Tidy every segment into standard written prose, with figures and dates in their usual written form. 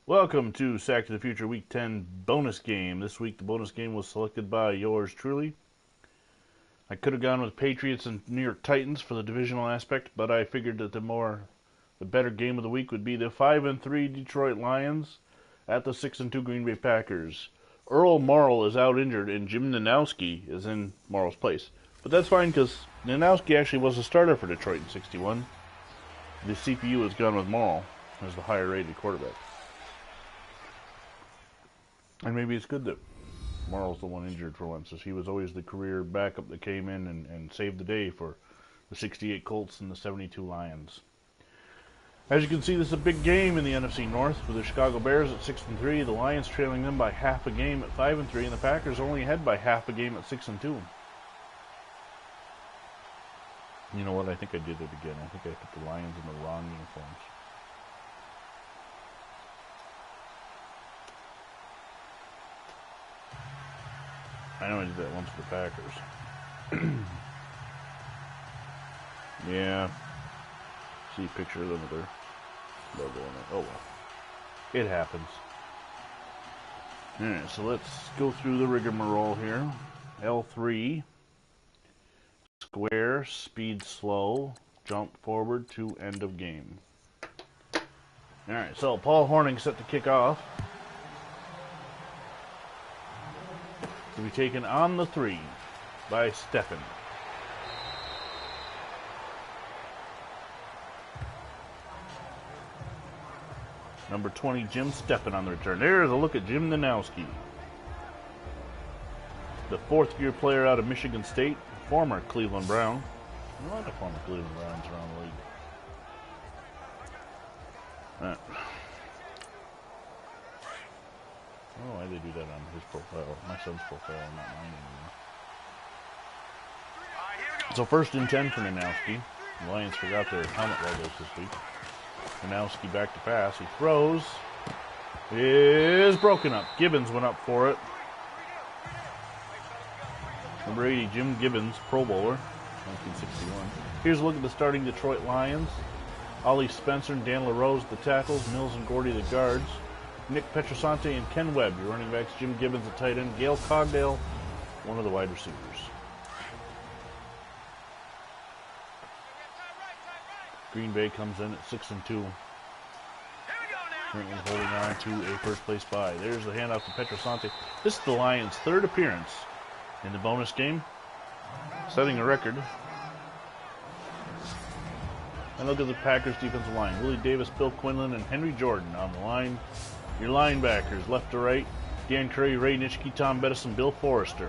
Welcome to Sack to the Future Week 10 bonus game. This week the bonus game was selected by yours truly. I could have gone with Patriots and New York Titans for the divisional aspect, but I figured that the better game of the week would be the 5-3 Detroit Lions at the 6-2 Green Bay Packers. Earl Morrall is out injured and Jim Nanowski is in Morrall's place. But that's fine because Nanowski actually was a starter for Detroit in 61. The CPU has gone with Morrall as the higher rated quarterback. And maybe it's good that Morrall's the one injured for once, as he was always the career backup that came in and saved the day for the 68 Colts and the 72 Lions. As you can see, this is a big game in the NFC North with the Chicago Bears at 6-3, the Lions trailing them by half a game at 5-3, and the Packers only ahead by half a game at 6-2. You know what? I think I did it again. I think I put the Lions in the wrong uniforms. I know I did that once for the Packers. Yeah. See a picture of them with their logo on it. Oh well. It happens. Alright, so let's go through the rigmarole here. L3. Square, speed slow, jump forward to end of game. Alright, so Paul Hornung set to kick off. To be taken on the 3 by Steffen. Number 20, Jim Steffen on the return. There's a look at Jim Nanowski. The fourth-year player out of Michigan State, former Cleveland Brown. A lot of former Cleveland Browns around the league. I don't know why they do that on his profile, my son's profile, not mine anymore. So first and 10 for Nanowski. The Lions forgot their helmet logos this week. Nanowski back to pass. He throws. Is broken up. Gibbons went up for it. Number 80, Jim Gibbons, Pro Bowler, 1961. Here's a look at the starting Detroit Lions. Ollie Spencer and Dan LaRose, the tackles. Mills and Gordy, the guards. Nick Petrosante and Ken Webb, your running backs. Jim Gibbons, the tight end. Gail Cogdale, one of the wide receivers. Green Bay comes in at 6-2. Currently holding on to a first place bye. There's the handoff to Petrosante. This is the Lions' third appearance in the bonus game, setting a record. And look at the Packers defensive line. Willie Davis, Bill Quinlan, and Henry Jordan on the line. Your linebackers, left to right, Dan Curry, Ray Nitschke, Tom Bettison, Bill Forrester.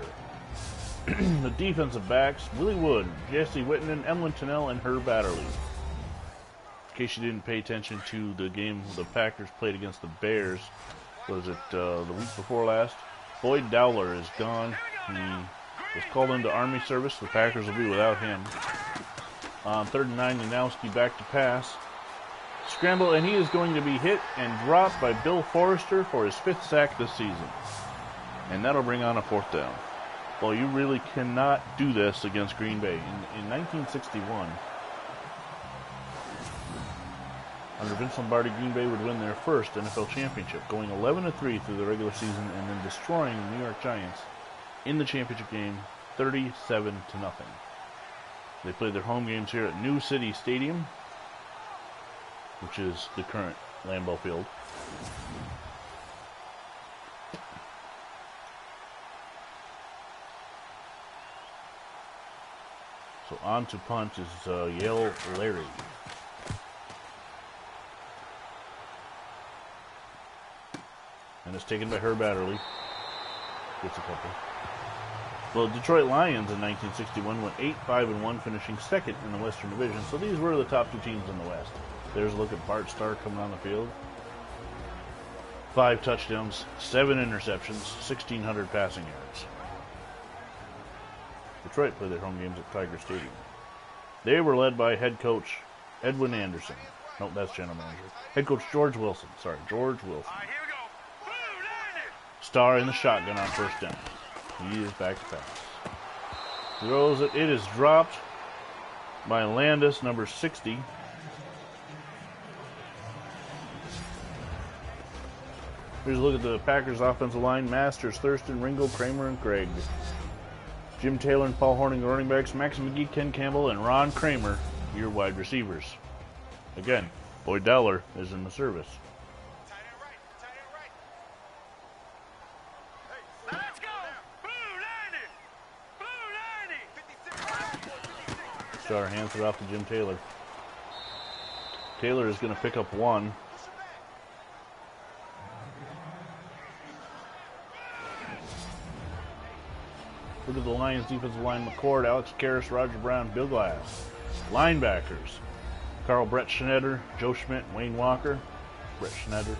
The defensive backs, Willie Wood, Jesse Whitten, Emlyn Tunnell, and Herb Adderley. In case you didn't pay attention to the game the Packers played against the Bears, was it the week before last? Boyd Dowler is gone. He was called into Army service. The Packers will be without him. On 3rd and 9, Nanowski back to pass. Scramble, and he is going to be hit and dropped by Bill Forrester for his 5th sack this season. And that'll bring on a 4th down. Well, you really cannot do this against Green Bay. In 1961, under Vince Lombardi, Green Bay would win their first NFL championship, going 11-3 through the regular season and then destroying the New York Giants in the championship game 37-0. They played their home games here at New City Stadium, which is the current Lambeau Field. So on to punt is Yale Larry. And it's taken by Herb Adderley. Gets a couple. Well, the Detroit Lions in 1961 went 8-5-1, finishing second in the Western Division. So these were the top 2 teams in the West. There's a look at Bart Starr coming on the field. 5 touchdowns, 7 interceptions, 1,600 passing yards. Detroit played their home games at Tiger Stadium. They were led by head coach Edwin Anderson. Nope, that's general manager. Head coach George Wilson. Sorry, George Wilson. Starr in the shotgun on first down. He is back to pass. Throws it. It is dropped by Landis, number 60. Here's a look at the Packers offensive line. Masters, Thurston, Ringo, Kramer, and Craig. Jim Taylor and Paul Horning, the running backs. Max McGee, Ken Campbell, and Ron Kramer, your wide receivers. Again, Boyd Dowler is in the service. Let's go! Blue 90! Starr hands it off to Jim Taylor. Taylor is going to pick up one. Look at the Lions defensive line. McCord, Alex Karras, Roger Brown, Bill Glass. Linebackers. Carl Brett Schneider, Joe Schmidt, Wayne Walker. Brett Schneider.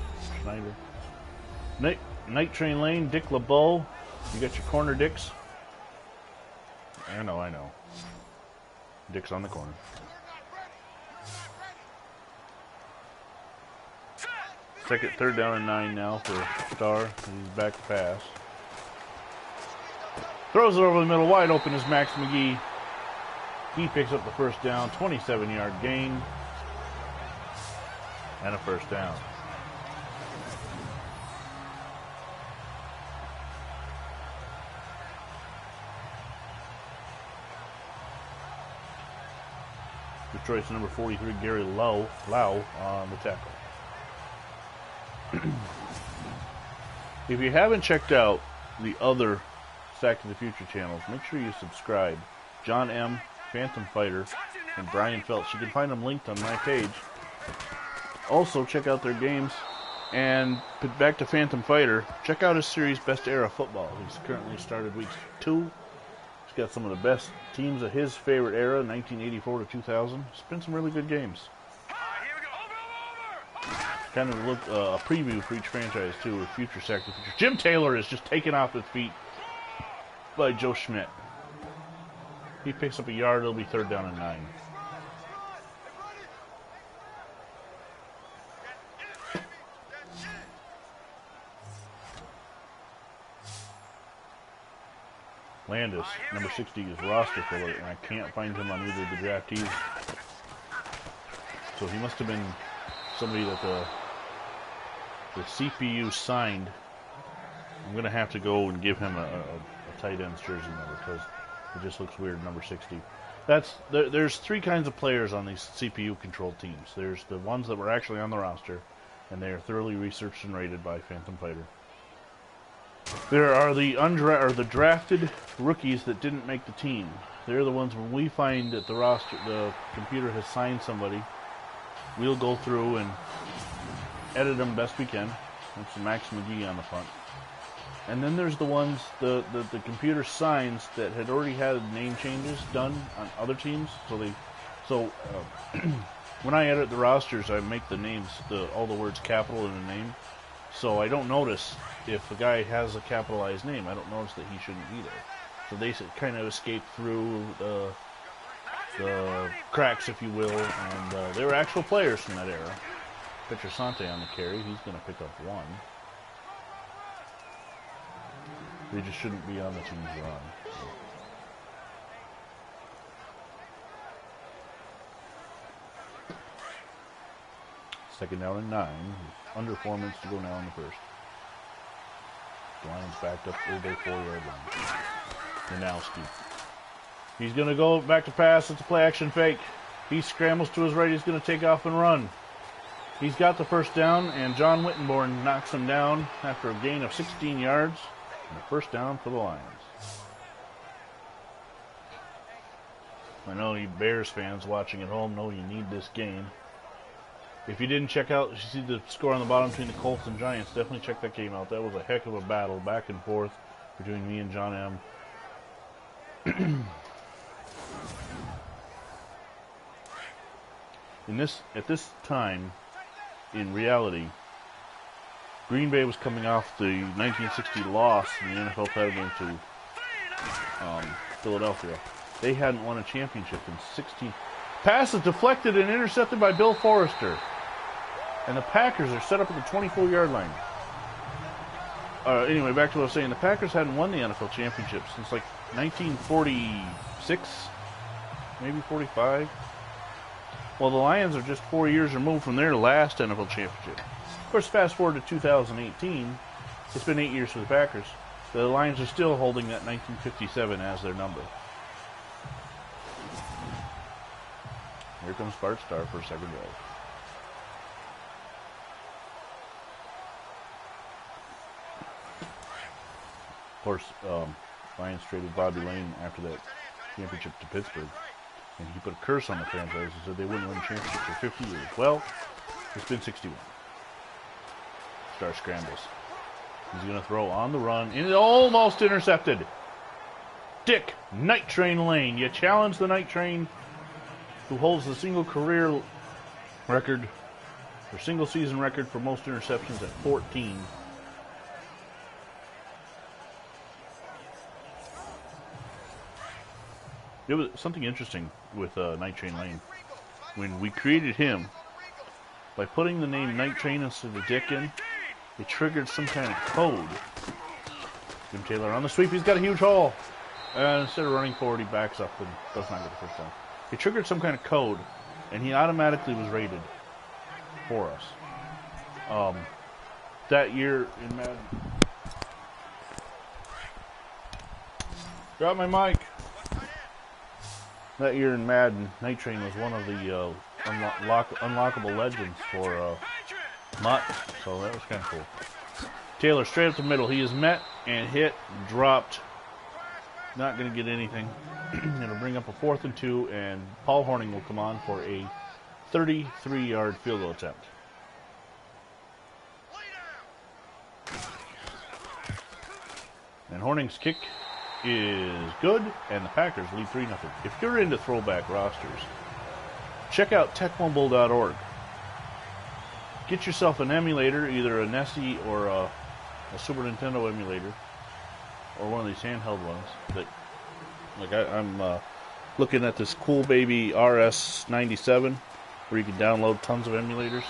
Night Train Lane, Dick LeBeau. You got your corner Dicks. I know. Dick's on the corner. Third down and 9 now for Starr. He's back to pass. Throws it over the middle, wide open is Max McGee. He picks up the first down, 27-yard gain, and a first down. Detroit's number 43, Gary Lau on the tackle. If you haven't checked out the other Sack to the Future channels, make sure you subscribe. John M., Phantom Fighter, and Brian Phelps. You can find them linked on my page. Also, check out their games. And back to Phantom Fighter, check out his series Best Era Football. He's currently started week 2. He's got some of the best teams of his favorite era, 1984 to 2000. It's been some really good games. Kind of look a preview for each franchise too, with future Sack to the Future. Jim Taylor is just taken off his feet by Joe Schmidt. He picks up a yard. It'll be third down and 9. Landis, number 60, is roster filler, and I can't find him on either of the draftees. So he must have been somebody that the CPU signed. I'm going to have to go and give him a tight end's jersey number because it just looks weird, number 60. There's 3 kinds of players on these CPU-controlled teams. There's the ones that were actually on the roster, and they are thoroughly researched and rated by Phantom Fighter. There are the drafted rookies that didn't make the team. They're the ones when we find that the computer has signed somebody, we'll go through and edit them best we can. That's Max McGee on the front. And then there's the ones the computer signs that had already had name changes done on other teams. So when I edit the rosters, I make the names, all the words capital in a name. So I don't notice if a guy has a capitalized name. I don't notice that he shouldn't be there. So they kind of escape through the cracks, if you will. And they were actual players from that era. Petrosante on the carry. He's going to pick up 1. They just shouldn't be on the team's run. Second down and 9. Under 4 minutes to go now in the first. The Lions backed up over their 4-yard line. Janowski. He's going to go back to pass. It's a play action fake. He scrambles to his right. He's going to take off and run. He's got the first down, and John Wittenborn knocks him down after a gain of 16 yards. And a first down for the Lions. I know you Bears fans watching at home know you need this game. If you didn't check out, you see the score on the bottom between the Colts and Giants, definitely check that game out. That was a heck of a battle, back and forth, between me and John M. At this time, in reality, Green Bay was coming off the 1960 loss in the NFL title game to Philadelphia. They hadn't won a championship in 16. Pass is deflected and intercepted by Bill Forrester. And the Packers are set up at the 24-yard line. Anyway, back to what I was saying. The Packers hadn't won the NFL championship since like 1946, maybe 45. Well, the Lions are just 4 years removed from their last NFL championship. Of course, fast forward to 2018, it's been 8 years for the Packers. The Lions are still holding that 1957 as their number. Here comes Bart Starr for a second drive. Of course, Lions traded Bobby Lane after that championship to Pittsburgh. And he put a curse on the franchise and said they wouldn't win a championship for 50 years. Well, it's been 61. Starr scrambles. He's going to throw on the run. And almost intercepted. Dick Night Train Lane. You challenge the Night Train, who holds the single career record, or single season record for most interceptions at 14. It was something interesting with Night Train Lane. When we created him, by putting the name Night Train instead of Dick in, it triggered some kind of code. Jim Taylor on the sweep. He's got a huge haul. Instead of running forward, he backs up and does not get the first down. It triggered some kind of code, and he automatically was rated for us. That year in Madden. Drop my mic. That year in Madden, Night Train was one of the unlockable legends for Mutt, so that was kind of cool. Taylor straight up the middle. He is met and hit, dropped. Not going to get anything. It'll bring up a 4th and 2, and Paul Hornung will come on for a 33-yard field goal attempt. And Hornung's kick is good, and the Packers lead 3-0. If you're into throwback rosters, check out techmobile.org. Get yourself an emulator, either a NESI or a Super Nintendo emulator, or one of these handheld ones. That, like I'm looking at this cool baby RS97, where you can download tons of emulators.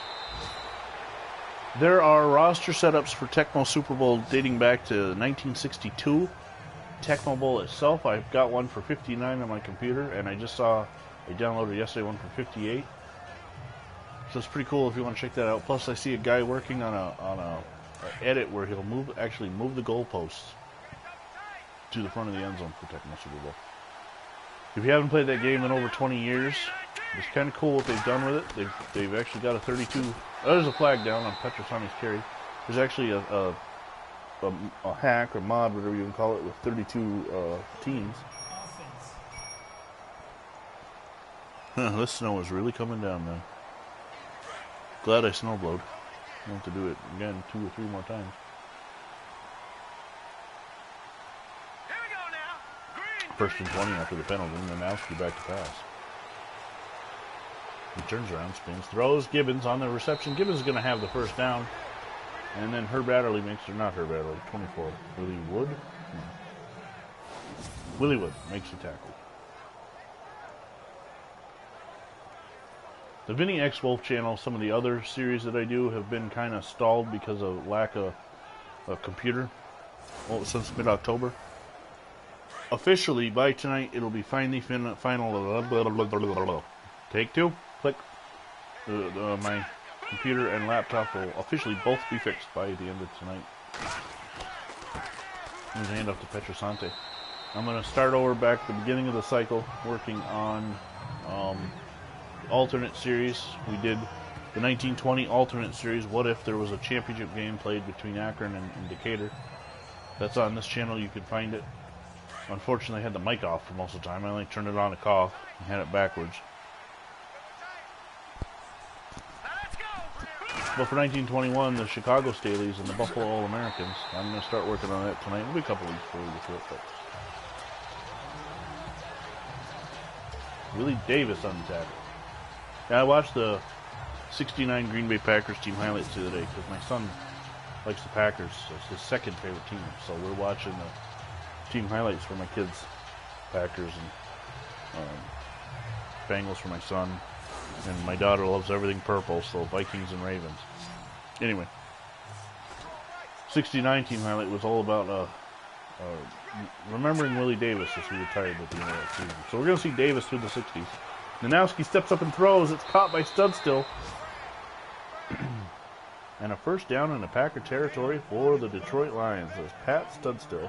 There are roster setups for Tecmo Super Bowl dating back to 1962. Tecmo Bowl itself, I've got one for 59 on my computer, and I downloaded yesterday one for 58. So it's pretty cool if you want to check that out. Plus, I see a guy working on a edit where he'll actually move the goalposts to the front of the end zone for Tecmo Super Bowl. If you haven't played that game in over 20 years, it's kind of cool what they've done with it. They've actually got a 32. There's a flag down on Petrosani's carry. There's actually a hack or mod, whatever you can call it, with 32 teams. This snow is really coming down now. Glad I snowblowed. I want to do it again 2 or 3 more times. Here we go now. First and 20 after the penalty, and then Nowski back to pass. He turns around, spins, throws. Gibbons on the reception. Gibbons is going to have the first down. And then Herb Adderley makes, or not Herb Adderley, 24. Willie Wood? No. Willie Wood makes the tackle. The VinnyXWolf channel, some of the other series that I do have been kind of stalled because of lack of a computer since mid-October. Officially, by tonight, it'll be final. Take 2. Click. My computer and laptop will officially both be fixed by the end of tonight. I'm going to hand off to Petrosante. I'm going to start over back at the beginning of the cycle, working on alternate series. We did the 1920 alternate series. What if there was a championship game played between Akron and Decatur? That's on this channel. You can find it. Unfortunately, I had the mic off for most of the time. I only turned it on to cough and had it backwards. But for 1921, the Chicago Staleys and the Buffalo All-Americans, I'm going to start working on that tonight. It'll be a couple weeks before we get to it, but Willie Davis on the tackle. Yeah, I watched the 69 Green Bay Packers team highlights the other day because my son likes the Packers. It's his second favorite team. So we're watching the team highlights for my kids, Packers and Bengals for my son. And my daughter loves everything purple, so Vikings and Ravens. Anyway. '69 team highlight was all about remembering Willie Davis as he retired at the end of that season. So we're going to see Davis through the 60s. Nanowski steps up and throws. It's caught by Studstill. And a first down in the Packer territory for the Detroit Lions. As Pat Studstill,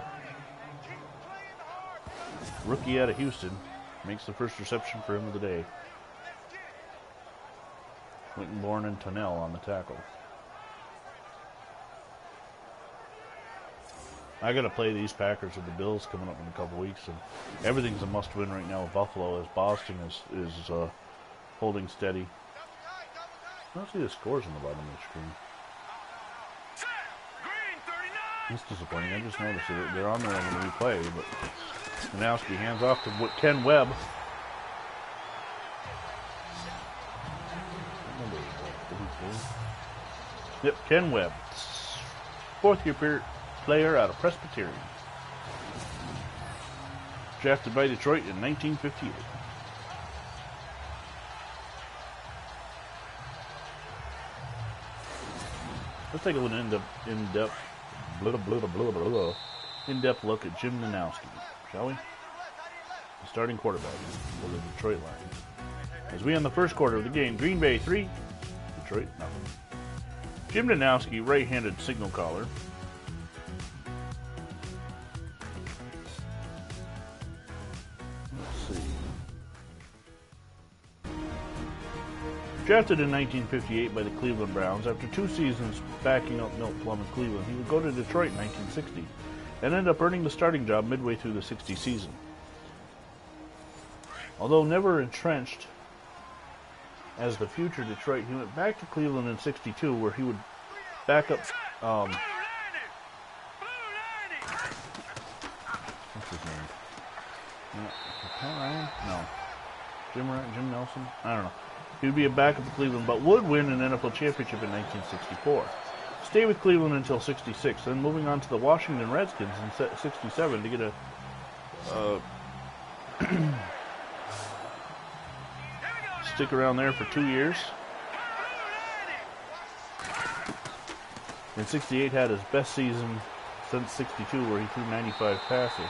rookie out of Houston, makes the first reception for him of the day. Quentin Bourne and Tonnell on the tackle. I got to play these Packers with the Bills coming up in a couple weeks, and everything's a must-win right now with Buffalo, as Boston is holding steady. I don't see the scores on the bottom of the screen. That's disappointing. I just noticed it. They're on there when we play, but Nanowski hands off to Ken Webb. Yep, Ken Webb, fourth-year player out of Presbyterian. Drafted by Detroit in 1958. Let's take a little in-depth look at Jim Nanowski, shall we? The starting quarterback for the Detroit Lions. As we end the first quarter of the game, Green Bay 3, Detroit nothing. Jim Nanowski, right-handed signal caller. Let's see. Drafted in 1958 by the Cleveland Browns, after 2 seasons backing up Milt Plum in Cleveland, he would go to Detroit in 1960 and end up earning the starting job midway through the 60 season. Although never entrenched as the future Detroit, he went back to Cleveland in 62, where he would back up what's his name? Pat Ryan? No. Jim Nelson? I don't know. He would be a backup to Cleveland, but would win an NFL championship in 1964. Stay with Cleveland until 66, then moving on to the Washington Redskins in 67 to get a stick around there for 2 years. In 68 had his best season since 62, where he threw 95 passes.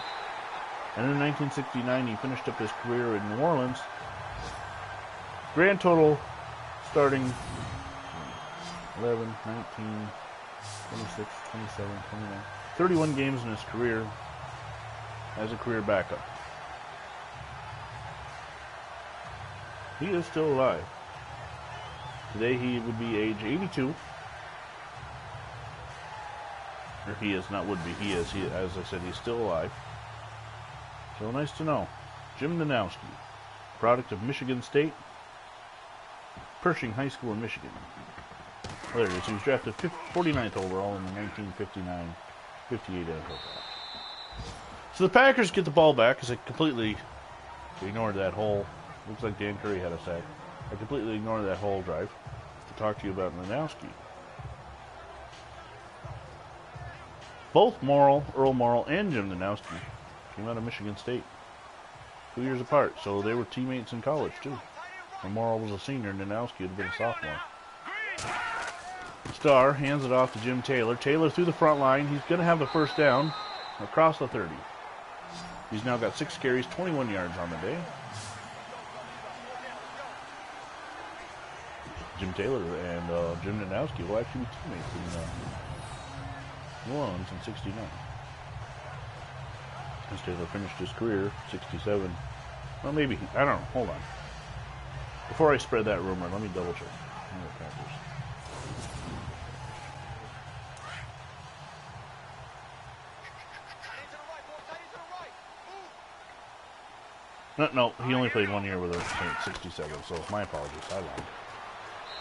And in 1969 he finished up his career in New Orleans. Grand total starting 11, 19, 26, 27, 29, 31 games in his career as a career backup. He is still alive. Today he would be age 82. Or he is, not would be, he is. He, as I said, he's still alive. So nice to know. Jim Nanowski, product of Michigan State, Pershing High School in Michigan. There it is. He was drafted 49th overall in the 1959-58 NFL draft. So the Packers get the ball back because they completely ignored that whole. Looks like Dan Curry had a sack. I completely ignored that whole drive to talk to you about Nanowski. Both Earl Morrall and Jim Nanowski came out of Michigan State 2 years apart, so they were teammates in college too. When Morrall was a senior, Nanowski would have been a sophomore. Starr hands it off to Jim Taylor. Taylor through the front line. He's going to have the first down across the 30. He's now got 6 carries, 21 yards on the day. Jim Taylor and Jim Nanowski will actually be teammates in New Orleans in 69. As Taylor finished his career, 67. Well, maybe, I don't know, hold on. Before I spread that rumor, let me double check. No, he only played 1 year with us in 67, so my apologies, I lied.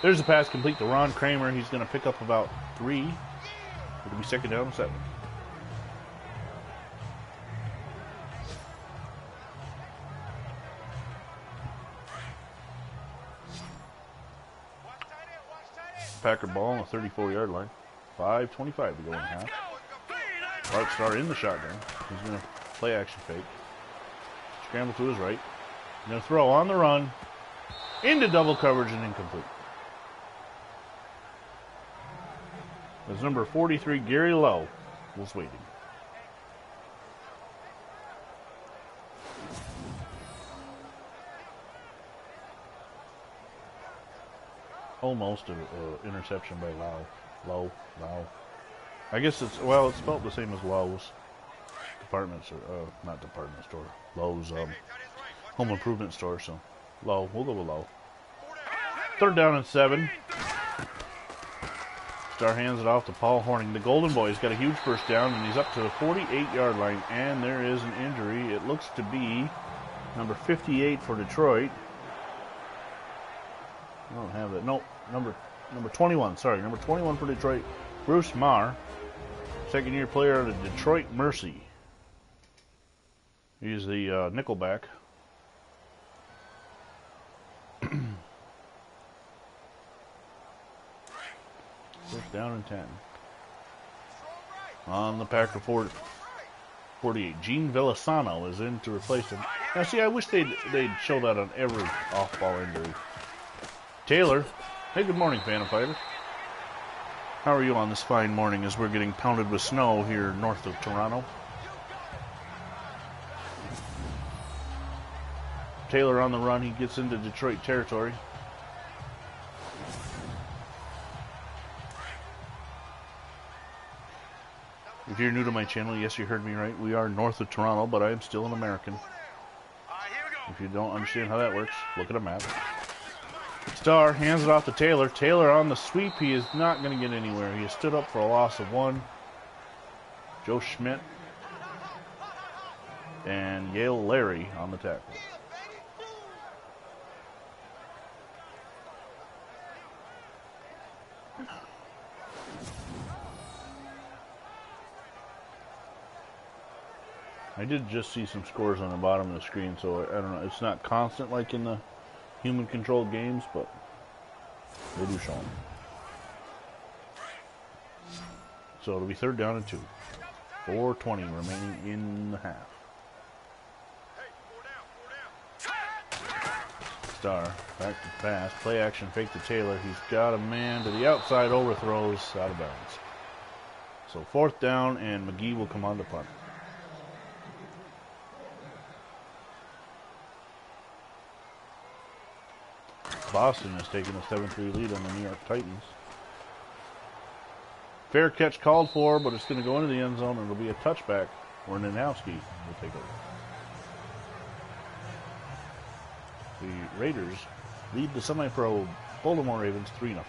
There's a pass complete to Ron Kramer. He's going to pick up about 3. It'll be second down and 7. Packer ball on the 34-yard line. 5:25 to go in half. Bart Starr in the shotgun. He's going to play action fake. Scramble to his right. Going to throw on the run. Into double coverage and incomplete. As number 43, Gary Lowe, was waiting. Almost an interception by Lowe. I guess it's, well, it's spelled the same as Lowe's. Not department store. Lowe's, home improvement store, so Lowe. We'll go with Lowe. 3rd down and 7. Star hands it off to Paul Horning. The Golden Boy's got a huge first down, and he's up to the 48-yard line, and there is an injury. It looks to be number 58 for Detroit. I don't have that. No, number 21. Sorry, number 21 for Detroit. Bruce Marr, second-year player of the Detroit Mercy. He's the nickelback. First down and 10. On the Packer 48. Gene Villasano is in to replace him. Now, see, I wish they'd show that on every off-ball injury. Taylor. Hey, good morning, Phantom Fighter. How are you on this fine morning as we're getting pounded with snow here north of Toronto? Taylor on the run. He gets into Detroit territory. If you're new to my channel, yes, you heard me right. We are north of Toronto, but I am still an American. If you don't understand how that works, look at a map. Starr hands it off to Taylor. Taylor on the sweep. He is not going to get anywhere. He has stood up for a loss of 1. Joe Schmidt and Yale Larry on the tackle. I did just see some scores on the bottom of the screen, so I don't know. It's not constant like in the human-controlled games, but they do show them. So it'll be 3rd down and 2. 4:20 remaining in the half. Starr back to pass. Play action fake to Taylor. He's got a man to the outside, overthrows out of bounds. So 4th down, and McGee will come on to punt. Boston has taken a 7-3 lead on the New York Titans. Fair catch called for, but it's going to go into the end zone, and it'll be a touchback where Nanowski will take over. The Raiders lead the semi-pro Baltimore Ravens 3-0.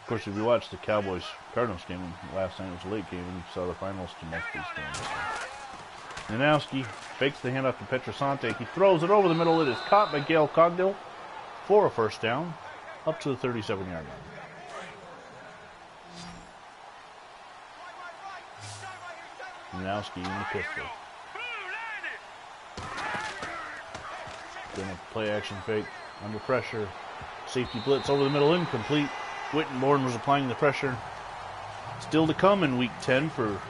Of course, if you watched the Cowboys-Cardinals game last night, it was a late game, and you saw the finals to most of these games. Nanowski fakes the handoff to Petrosante. He throws it over the middle. It is caught by Gail Cogdill for a first down, up to the 37-yard line. Nanowski in the pistol. Then a play-action fake under pressure. Safety blitz over the middle, incomplete. Wittenborn was applying the pressure. Still to come in Week 10 for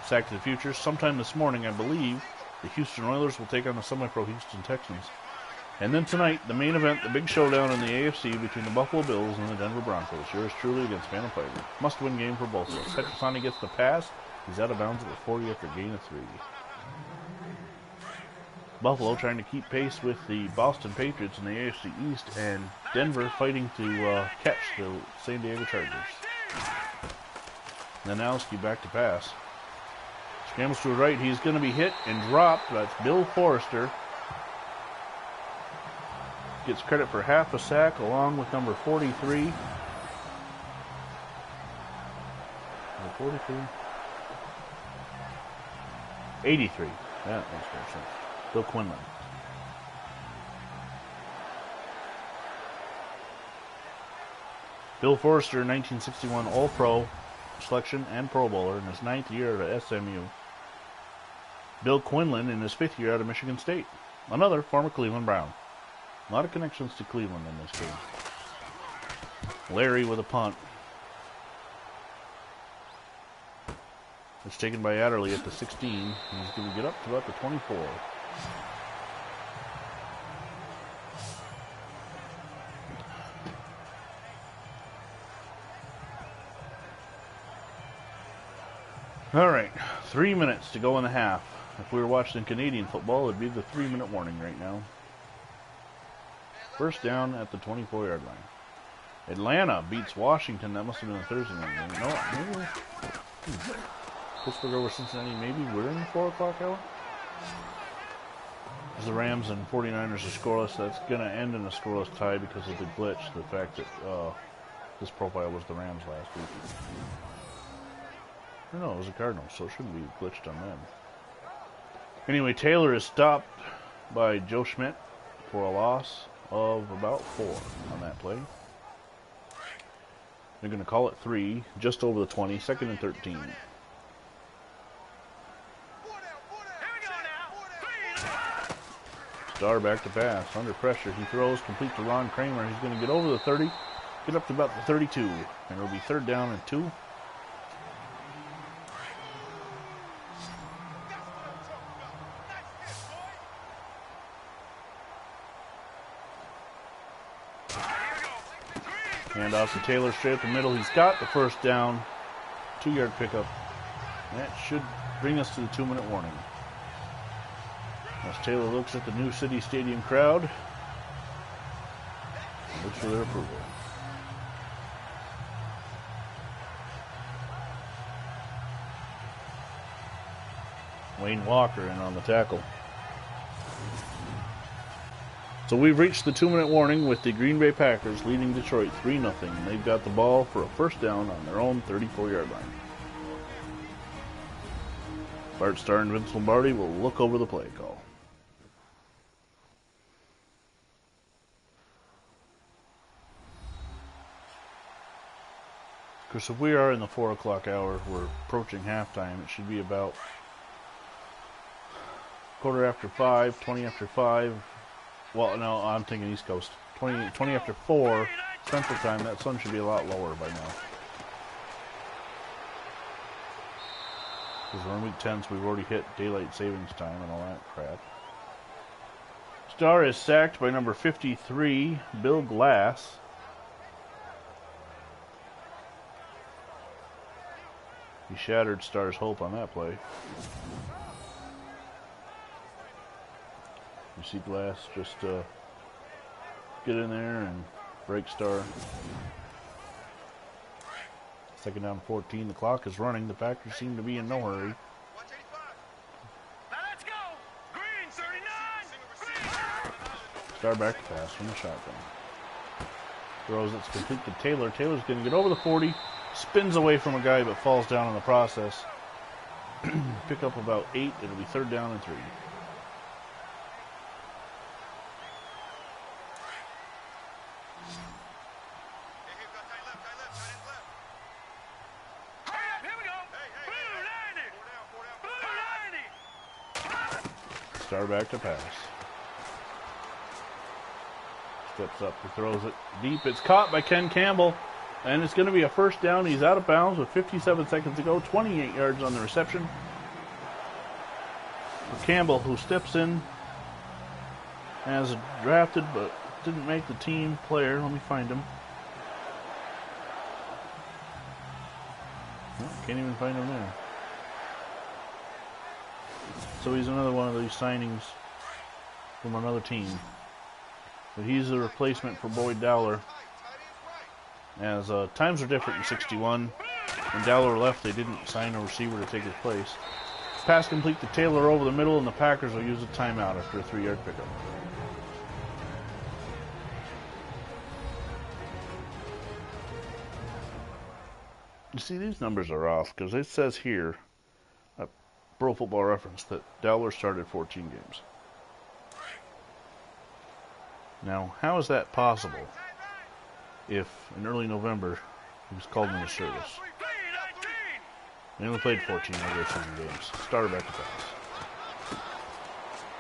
Sack to the Future. Sometime this morning, I believe, the Houston Oilers will take on the semi-pro Houston Texans. And then tonight, the main event, the big showdown in the AFC between the Buffalo Bills and the Denver Broncos. Yours truly against Phantom Fighter. Must-win game for both of us. Petrosani gets the pass. He's out of bounds at the 40 after a gain of 3. Buffalo trying to keep pace with the Boston Patriots in the AFC East, and Denver fighting to catch the San Diego Chargers. Nanowski back to pass. Scrambles to the right. He's going to be hit and dropped. That's Bill Forrester. Gets credit for half a sack along with number 43. Number 43? 83. That makes more sense. Bill Quinlan. Bill Forrester, 1961 All-Pro selection and Pro Bowler in his 9th year at SMU. Bill Quinlan in his 5th year out of Michigan State. Another former Cleveland Brown. A lot of connections to Cleveland in this game. Larry with a punt. It's taken by Adderley at the 16. He's going to get up to about the 24. Alright, 3 minutes to go in the half. If we were watching Canadian football, it would be the 3-minute warning right now. First down at the 24-yard line. Atlanta beats Washington. That must have been a Thursday night game. No, maybe. Pittsburgh over Cincinnati. Maybe we're in the 4 o'clock hour. As the Rams and 49ers are scoreless, that's going to end in a scoreless tie because of the glitch. The fact that this profile was the Rams last week. Or no, it was the Cardinals, so it shouldn't be glitched on them. Anyway, Taylor is stopped by Joe Schmidt for a loss of about 4 on that play. They're going to call it 3, just over the 20, 2nd and 13. Starr back to pass, under pressure. He throws, complete to Ron Kramer. He's going to get over the 30, get up to about the 32, and it'll be 3rd down and 2. Hand off to Taylor straight up the middle. He's got the first down. 2-yard pickup. That should bring us to the 2-minute warning. As Taylor looks at the New City Stadium crowd, looks for their approval. Wayne Walker in on the tackle. So we've reached the 2-minute warning with the Green Bay Packers leading Detroit 3-0. They've got the ball for a first down on their own 34-yard line. Bart Starr and Vince Lombardi will look over the play call. Of course, if we are in the 4 o'clock hour, we're approaching halftime. It should be about 5:15, 20 after 5. Well, no, I'm thinking East Coast. 20 after 4 Central Time. That sun should be a lot lower by now. Because we're in week 10, so we've already hit daylight savings time and all that crap. Starr is sacked by number 53, Bill Glass. He shattered Starr's hope on that play. You see Glass just get in there and break Starr. 2nd down 14. The clock is running. The Packers seem to be in no hurry. Let's go. Green 39. Starr back to pass from the shotgun. Throws it's complete to Taylor. Taylor's going to get over the 40. Spins away from a guy but falls down in the process. Pick up about 8. It'll be 3rd down and 3. Starr back to pass. Steps up, he throws it deep. It's caught by Ken Campbell, and it's going to be a first down. He's out of bounds with 57 seconds to go. 28 yards on the reception. For Campbell, who steps in as drafted but didn't make the team player. Let me find him. Oh, can't even find him there. So he's another one of these signings from another team. But he's a replacement for Boyd Dowler. As times are different in 61. When Dowler left, they didn't sign a receiver to take his place. Pass complete to Taylor over the middle, and the Packers will use a timeout after a 3-yard pickup. You see, these numbers are off because it says here, Pro Football Reference, that Dowler started 14 games. Now, how is that possible if in early November he was called into service? He only played 14 regular season games. Started back to pass.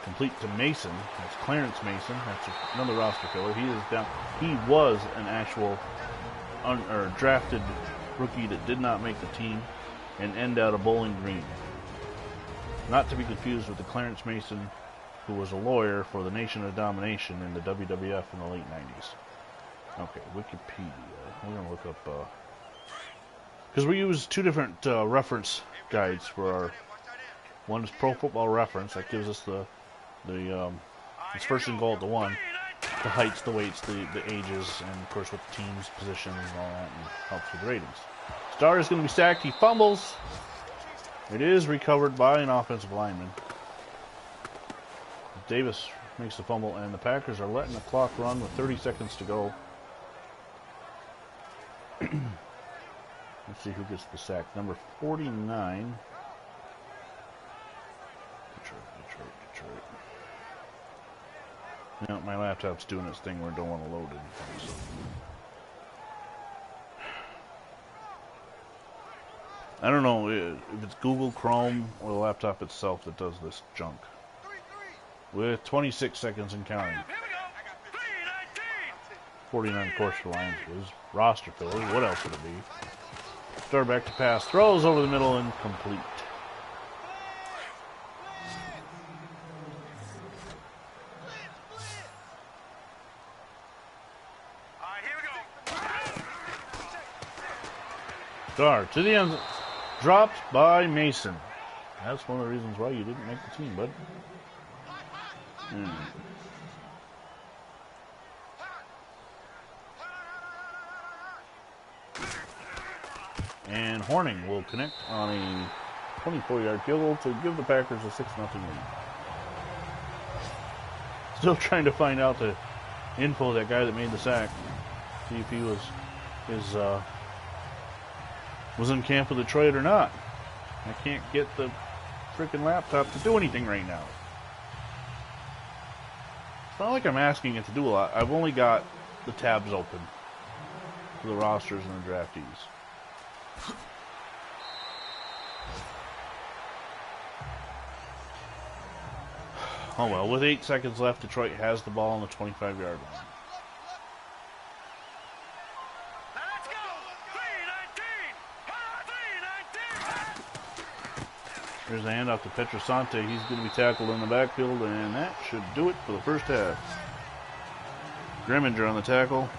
Complete to Mason. That's Clarence Mason. That's another roster filler. He is down. He was an actual drafted rookie that did not make the team and end out of Bowling Green. Not to be confused with the Clarence Mason who was a lawyer for the Nation of Domination in the WWF in the late 90s. Okay, Wikipedia. We're going to look up because we use two different reference guides for our. One is Pro Football Reference, that gives us it's first and goal at the 1, the heights, the weights, the ages, and of course with the team's positions and all that, and helps with the ratings. Starr is going to be sacked. He fumbles. It is recovered by an offensive lineman. Davis makes the fumble, and the Packers are letting the clock run with 30 seconds to go. Let's see who gets the sack. Number 49. Detroit. No, my laptop's doing its thing where I don't want to load anything. So. I don't know if it's Google Chrome or the laptop itself that does this junk. With 26 seconds and counting. 49, of course, for Lions was roster filler. What else would it be? Starr back to pass. Throws over the middle and complete. Starr to the end. Dropped by Mason. That's one of the reasons why you didn't make the team, bud. And Horning will connect on a 24-yard field goal to give the Packers a 6-0 lead. Still trying to find out the info of that guy that made the sack. See if he was in camp with Detroit or not. I can't get the freaking laptop to do anything right now. It's not like I'm asking it to do a lot. I've only got the tabs open for the rosters and the draftees. Oh well, with 8 seconds left, Detroit has the ball on the 25-yard line. Let's go! 3-19! Here's the handoff to Petrosante. He's going to be tackled in the backfield, and that should do it for the first half. Grimminger on the tackle.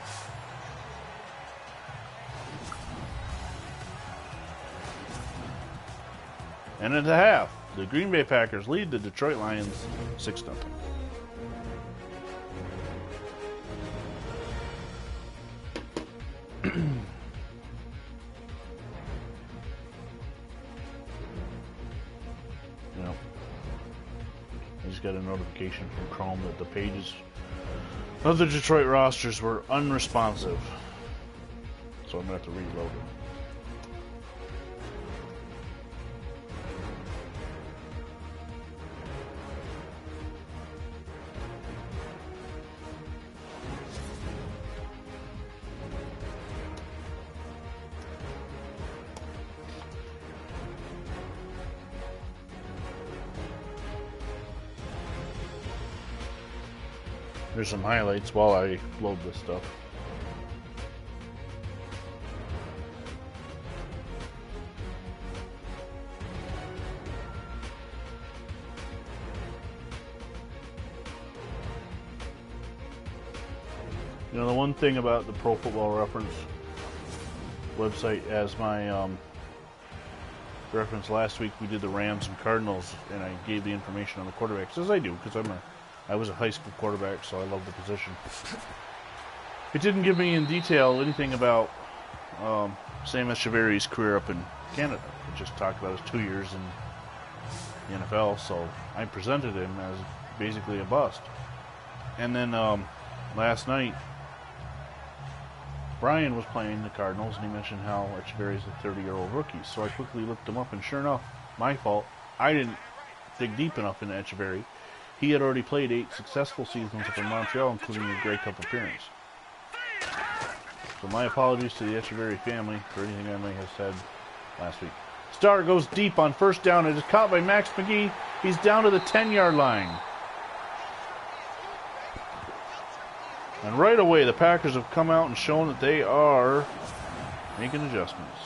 And at the half, the Green Bay Packers lead the Detroit Lions 6-0. I just got a notification from Chrome that the pages of the Detroit rosters were unresponsive. So I'm going to have to reload them. There's some highlights while I load this stuff. You know, the one thing about the Pro Football Reference website, as my reference last week, we did the Rams and Cardinals, and I gave the information on the quarterbacks, as I do, because I was a high school quarterback, so I love the position. It didn't give me in detail anything about Sam Echeverry's career up in Canada. It just talked about his 2 years in the NFL, so I presented him as basically a bust. And then last night, Brian was playing the Cardinals, and he mentioned how Echeverry's a 30-year-old rookie. So I quickly looked him up, and sure enough, my fault, I didn't dig deep enough into Echeverry. He had already played 8 successful seasons up in Montreal, including a Grey Cup appearance. So my apologies to the Echeverry family for anything I may have said last week. Starr goes deep on first down. It is caught by Max McGee. He's down to the 10-yard line. And right away, the Packers have come out and shown that they are making adjustments.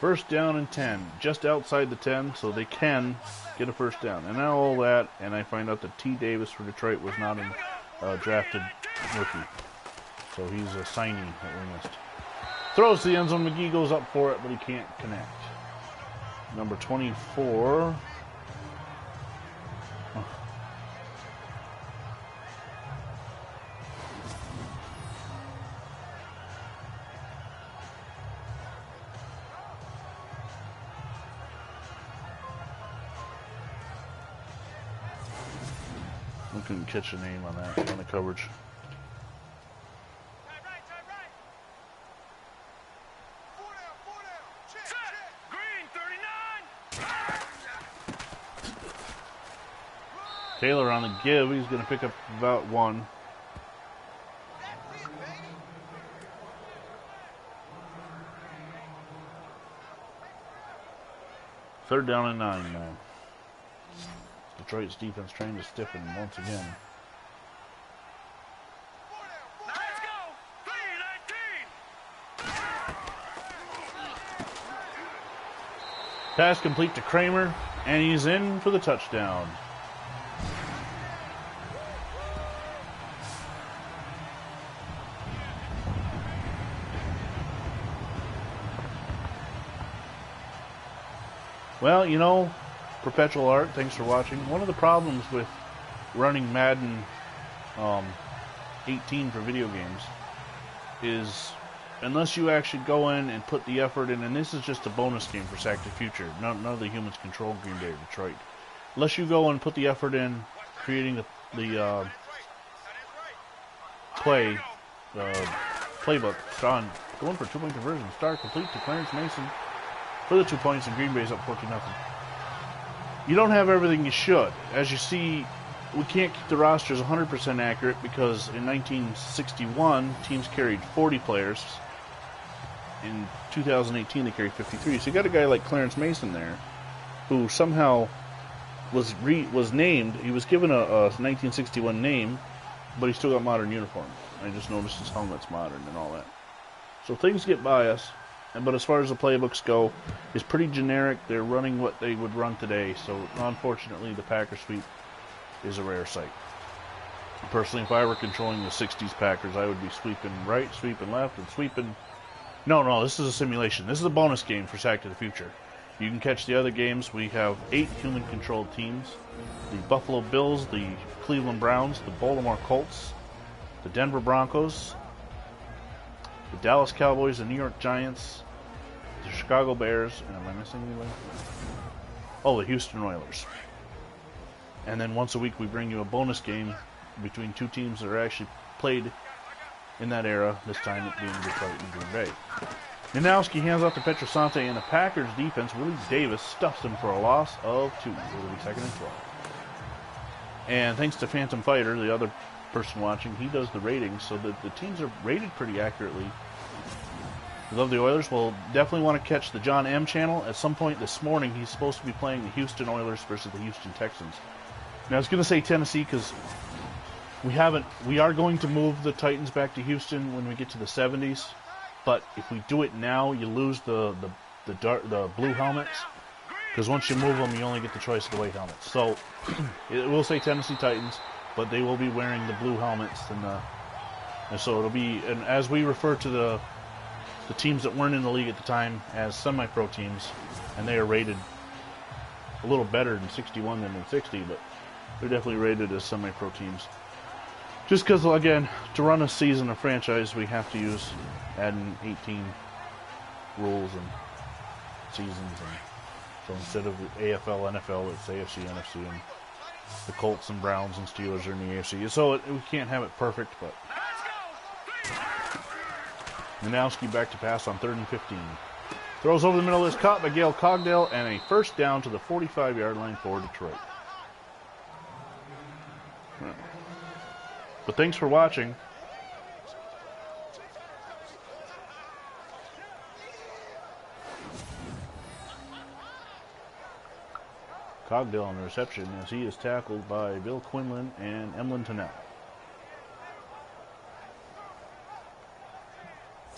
First down and 10, just outside the 10, so they can get a first down. And now all that, and I find out that T. Davis for Detroit was not a drafted rookie. So he's a signee that we missed. Throws to the end zone. McGee goes up for it, but he can't connect. Number 24. I couldn't catch a name on that, on the coverage. Taylor on the give. He's going to pick up about 1. Third down and 9 now. Detroit's defense trying to stiffen once again. Let's go! 3-19! Pass complete to Kramer, and he's in for the touchdown. Well, you know, Perpetual Art, thanks for watching. One of the problems with running Madden 18 for video games is unless you actually go in and put the effort in, and this is just a bonus game for Sack to Future, none of the humans control Green Bay or Detroit. Unless you go and put the effort in creating the playbook, Sean going for 2-point conversion, start complete to Clarence Mason for the 2 points, and Green Bay's up 14-0. You don't have everything you should. As you see, we can't keep the rosters 100% accurate because in 1961, teams carried 40 players. In 2018, they carried 53. So you got a guy like Clarence Mason there, who somehow was named. He was given a 1961 name, but he still got modern uniform. I just noticed his helmet's modern and all that. So things get by us. But as far as the playbooks go, it's pretty generic. They're running what they would run today. So unfortunately, the Packers sweep is a rare sight. Personally, if I were controlling the 60s Packers, I would be sweeping right, sweeping left, and sweeping... No, this is a simulation. This is a bonus game for Sack to the Future. You can catch the other games. We have 8 human-controlled teams. The Buffalo Bills, the Cleveland Browns, the Baltimore Colts, the Denver Broncos, the Dallas Cowboys, the New York Giants, the Chicago Bears, and am I missing anybody? Oh, the Houston Oilers. And then once a week we bring you a bonus game between 2 teams that are actually played in that era, this time it being Detroit and Green Bay. Nanowski hands off to Petrosante, and the Packers defense, Willie Davis, stuffs him for a loss of 2. It will be 2nd and 12. And thanks to Phantom Fighter, the other person watching, he does the ratings, so that the teams are rated pretty accurately. We love the Oilers. We'll definitely want to catch the John M channel. At some point this morning, he's supposed to be playing the Houston Oilers versus the Houston Texans. Now, I was going to say Tennessee because we are going to move the Titans back to Houston when we get to the 70s. But if we do it now, you lose the blue helmets. Because once you move them, you only get the choice of the white helmets. So, it will say Tennessee Titans, but they will be wearing the blue helmets. And so it'll be, and as we refer to the teams that weren't in the league at the time as semi-pro teams, and they are rated a little better in 61 than in 60, but they're definitely rated as semi-pro teams. Just because, again, to run a season of franchise, we have to use adding 18 rules and seasons. And so instead of AFL, NFL, it's AFC, NFC, and the Colts and Browns and Steelers are in the AFC. So we can't have it perfect, but... Nanowski back to pass on 3rd and 15. Throws over the middle, is caught by Gail Cogdale, and a first down to the 45-yard line for Detroit. But thanks for watching. Cogdale on the reception as he is tackled by Bill Quinlan and Emlyn Tennell.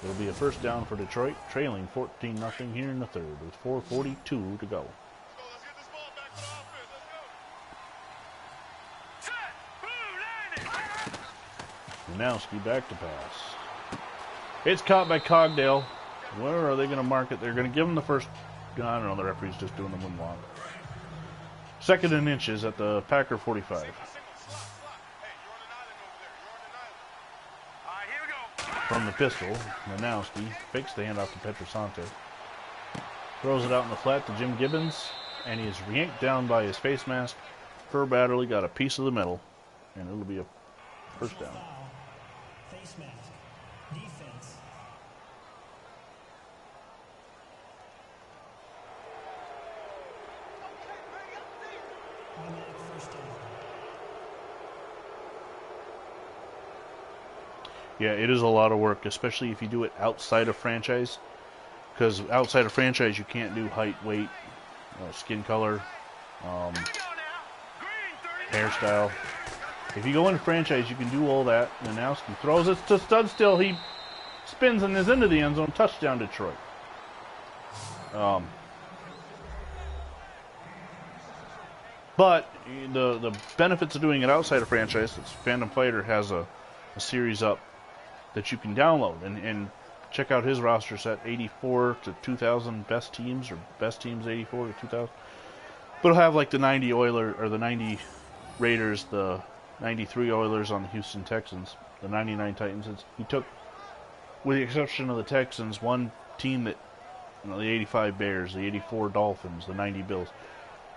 It'll be a first down for Detroit, trailing 14-0 here in the third with 4:42 to go. Janowski back to pass. It's caught by Cogdale. Where are they going to mark it? They're going to give him the first. I don't know. The referee's just doing the moonwalk. Second and inches at the Packer 45. From the pistol, Janowski fakes the handoff to Petrosante. Throws it out in the flat to Jim Gibbons, and he is yanked down by his face mask. Herb Adderley got a piece of the middle, and it'll be a first down. Face mask. Defense. Automatic first down. Yeah, it is a lot of work, especially if you do it outside of franchise. Because outside of franchise, you can't do height, weight, skin color, hairstyle. If you go into franchise, you can do all that. Janowski throws it to Studstill. He spins and is into the end zone. Touchdown, Detroit. But the benefits of doing it outside of franchise, Phantom Fighter has a series up that you can download and check out his roster set, 84 to 2000 best teams, or best teams 84 to 2000. But it'll have like the 90 Oilers, or the 90 Raiders, the 93 Oilers on the Houston Texans, the 99 Titans. He took, with the exception of the Texans, one team that, the 85 Bears, the 84 Dolphins, the 90 Bills.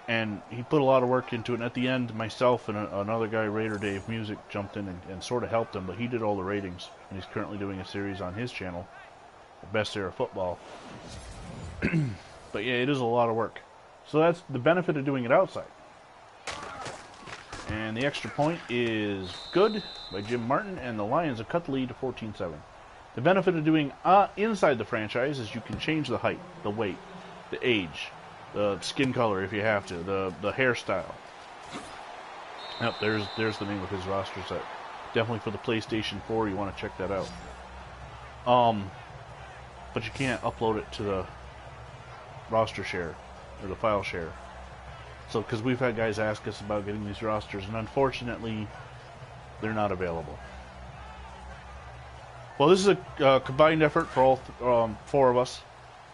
And he put a lot of work into it. And at the end, myself and another guy, Raider Dave Music, jumped in and sort of helped him. But he did all the ratings. And he's currently doing a series on his channel, The Best Era Football. But yeah, it is a lot of work. So that's the benefit of doing it outside. And the extra point is good by Jim Martin. And the Lions have cut the lead to 14-7. The benefit of doing inside the franchise is you can change the height, the weight, the age, the skin color if you have to, the hairstyle. Yep, there's the name of his roster set. Definitely for the PlayStation 4, you want to check that out. But you can't upload it to the roster share or the file share. So, because we've had guys ask us about getting these rosters, and unfortunately, they're not available. Well, this is a combined effort for all four of us.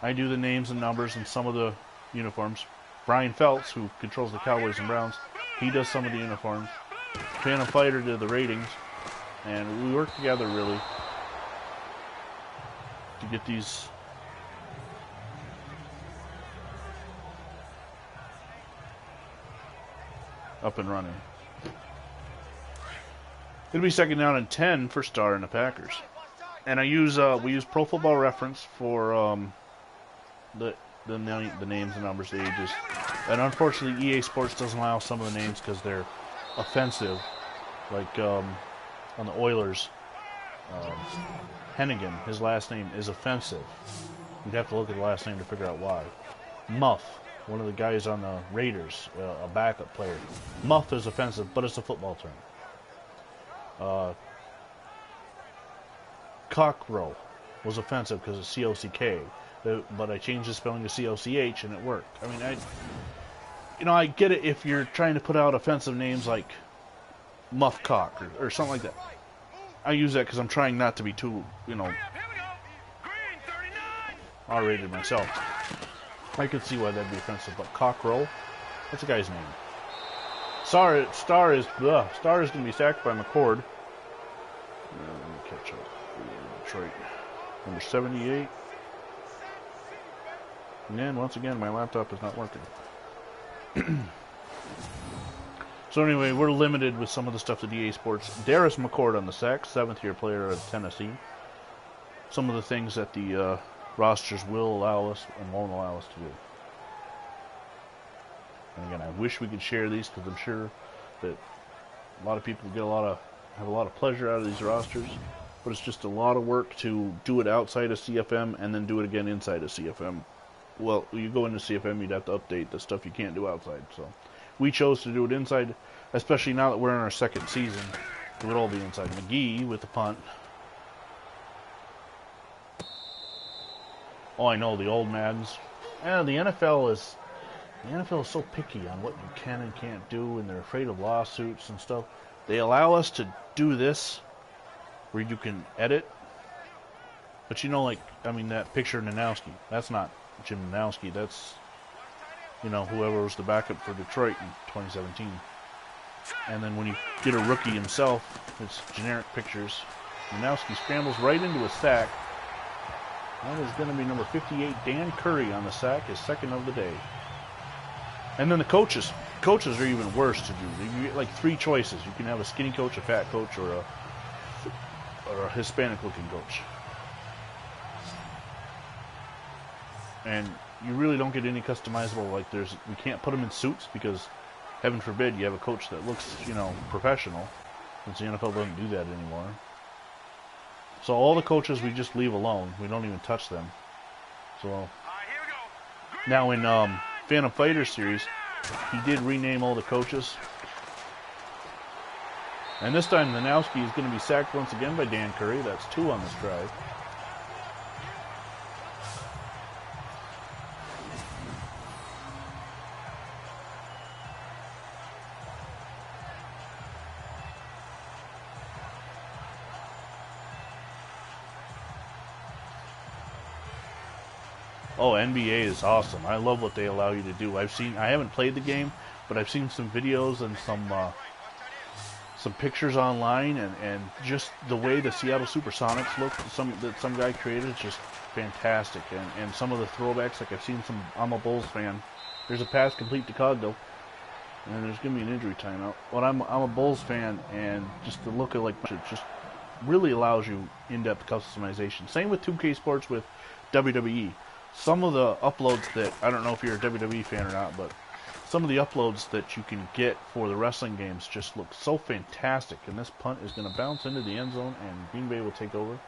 I do the names and numbers and some of the uniforms. Brian Phelps, who controls the Cowboys and Browns, he does some of the uniforms. Phantom Fighter did the ratings, and we work together really to get these up and running. It'll be second down and 10 for Starr and the Packers. And we use Pro Football Reference for the names, the numbers, the ages. And unfortunately, EA Sports doesn't allow some of the names because they're offensive. Like on the Oilers, Hennigan, his last name is offensive. You'd have to look at the last name to figure out why. Muff, one of the guys on the Raiders, a backup player. Muff is offensive, but it's a football term. Cockrow was offensive because it's C-O-C-K. But I changed the spelling to C-O-C-H and it worked. I mean, I get it if you're trying to put out offensive names like Muff Cock or something like that. I use that because I'm trying not to be too, R-rated myself. I could see why that'd be offensive, but Cockrow, that's a guy's name. Starr is going to be sacked by McCord. Let me catch up. Detroit, number 78. And then, once again, my laptop is not working. So anyway, we're limited with some of the stuff that EA Sports. Darius McCord on the sack, 7th-year player of Tennessee. Some of the things that the rosters will allow us and won't allow us to do. And again, I wish we could share these because I'm sure that a lot of people have a lot of pleasure out of these rosters. But it's just a lot of work to do it outside of CFM and then do it again inside of CFM. Well, you go into CFM, you'd have to update the stuff you can't do outside. So we chose to do it inside, especially now that we're in our second season. It would all be inside. McGee with the punt. Oh, I know, the old Maddens. Yeah, the NFL is so picky on what you can and can't do, and they're afraid of lawsuits and stuff. They allow us to do this, where you can edit. But you know, like, I mean, that picture of Nanowski, that's not Jim Nanowski. That's, you know, whoever was the backup for Detroit in 2017. And then when you get a rookie himself, it's generic pictures. Nanowski scrambles right into a sack. That is going to be number 58, Dan Curry, on the sack, his second of the day. And then the coaches. Coaches are even worse to do. You get like 3 choices. You can have a skinny coach, a fat coach, or a Hispanic-looking coach. And you really don't get any customizable. Like, we can't put them in suits because, heaven forbid, you have a coach that looks, you know, professional. Since the NFL doesn't do that anymore. So all the coaches we just leave alone. We don't even touch them. So now in Phantom Fighter series, he did rename all the coaches. And this time Nanowski is going to be sacked once again by Dan Curry. That's 2 on this drive. Oh, NBA is awesome. I love what they allow you to do. I haven't played the game, but I've seen some videos and some pictures online, and just the way the Seattle Supersonics look that some guy created is just fantastic. And some of the throwbacks, like I've seen some. I'm a Bulls fan. There's a pass complete to Cogdell, and there's gonna be an injury timeout. But I'm a Bulls fan, and just the look of it just really allows you in-depth customization. Same with 2K Sports with WWE. Some of the uploads that, I don't know if you're a WWE fan or not, but some of the uploads that you can get for the wrestling games just look so fantastic. And this punt is going to bounce into the end zone, and Green Bay will take over.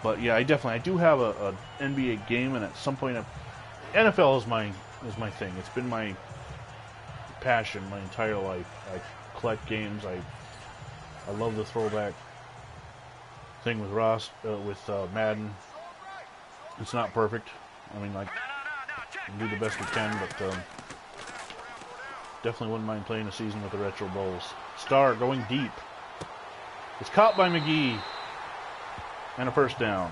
But yeah, I do have a NBA game, and at some point, NFL is my thing. It's been my passion my entire life. I collect games. I love the throwback thing with Madden. It's not perfect. I mean, like, we do the best we can, but definitely wouldn't mind playing a season with the Retro Bulls. Starr going deep. It's caught by McGee. And a first down.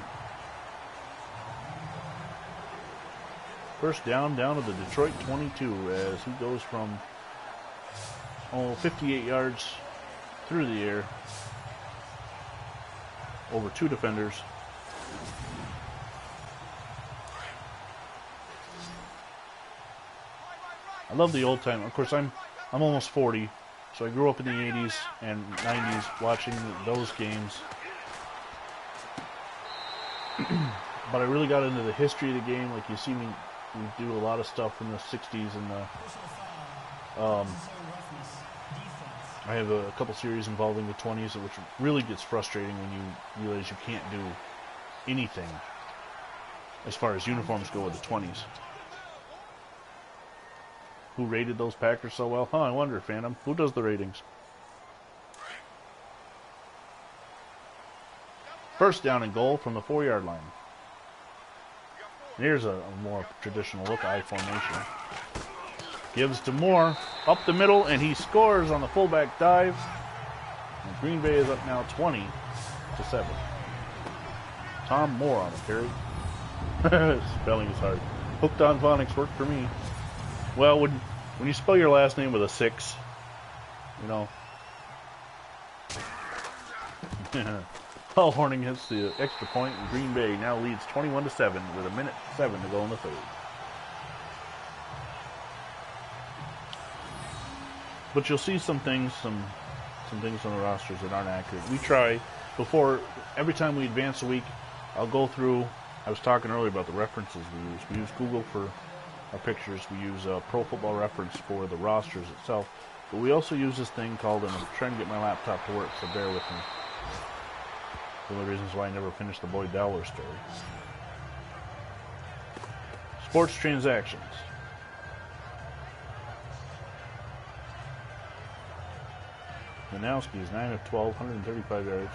First down to the Detroit 22 as he goes from 58 yards through the air over 2 defenders. I love the old time. Of course, I'm almost 40, so I grew up in the 80s and 90s watching those games. But I really got into the history of the game. Like you see me, we do a lot of stuff from the 60s and I have a couple series involving the 20s, which really gets frustrating when you realize you can't do anything as far as uniforms go with the 20s. Who rated those Packers so well? Huh, I wonder, Phantom. Who does the ratings? First down and goal from the 4-yard line. Here's a more traditional look, I formation. Gives to Moore, up the middle, and he scores on the fullback dive. And Green Bay is up now 20-7. Tom Moore on the carry. Spelling is hard. Hooked on phonics worked for me. Well, when you spell your last name with a 6, you know. Paul Hornung hits the extra point, and Green Bay now leads 21-7 with 1:07 to go in the third. But you'll see some things on the rosters that aren't accurate. We try before every time we advance a week. I'll go through. I was talking earlier about the references we use. We use Google for our pictures. We use Pro Football Reference for the rosters itself. But we also use this thing called, and I'm trying to get my laptop to work, so bear with me. One of the reasons why I never finished the Boyd Dowler story. Sports transactions. Nanowski is 9 of 12, 135 yards.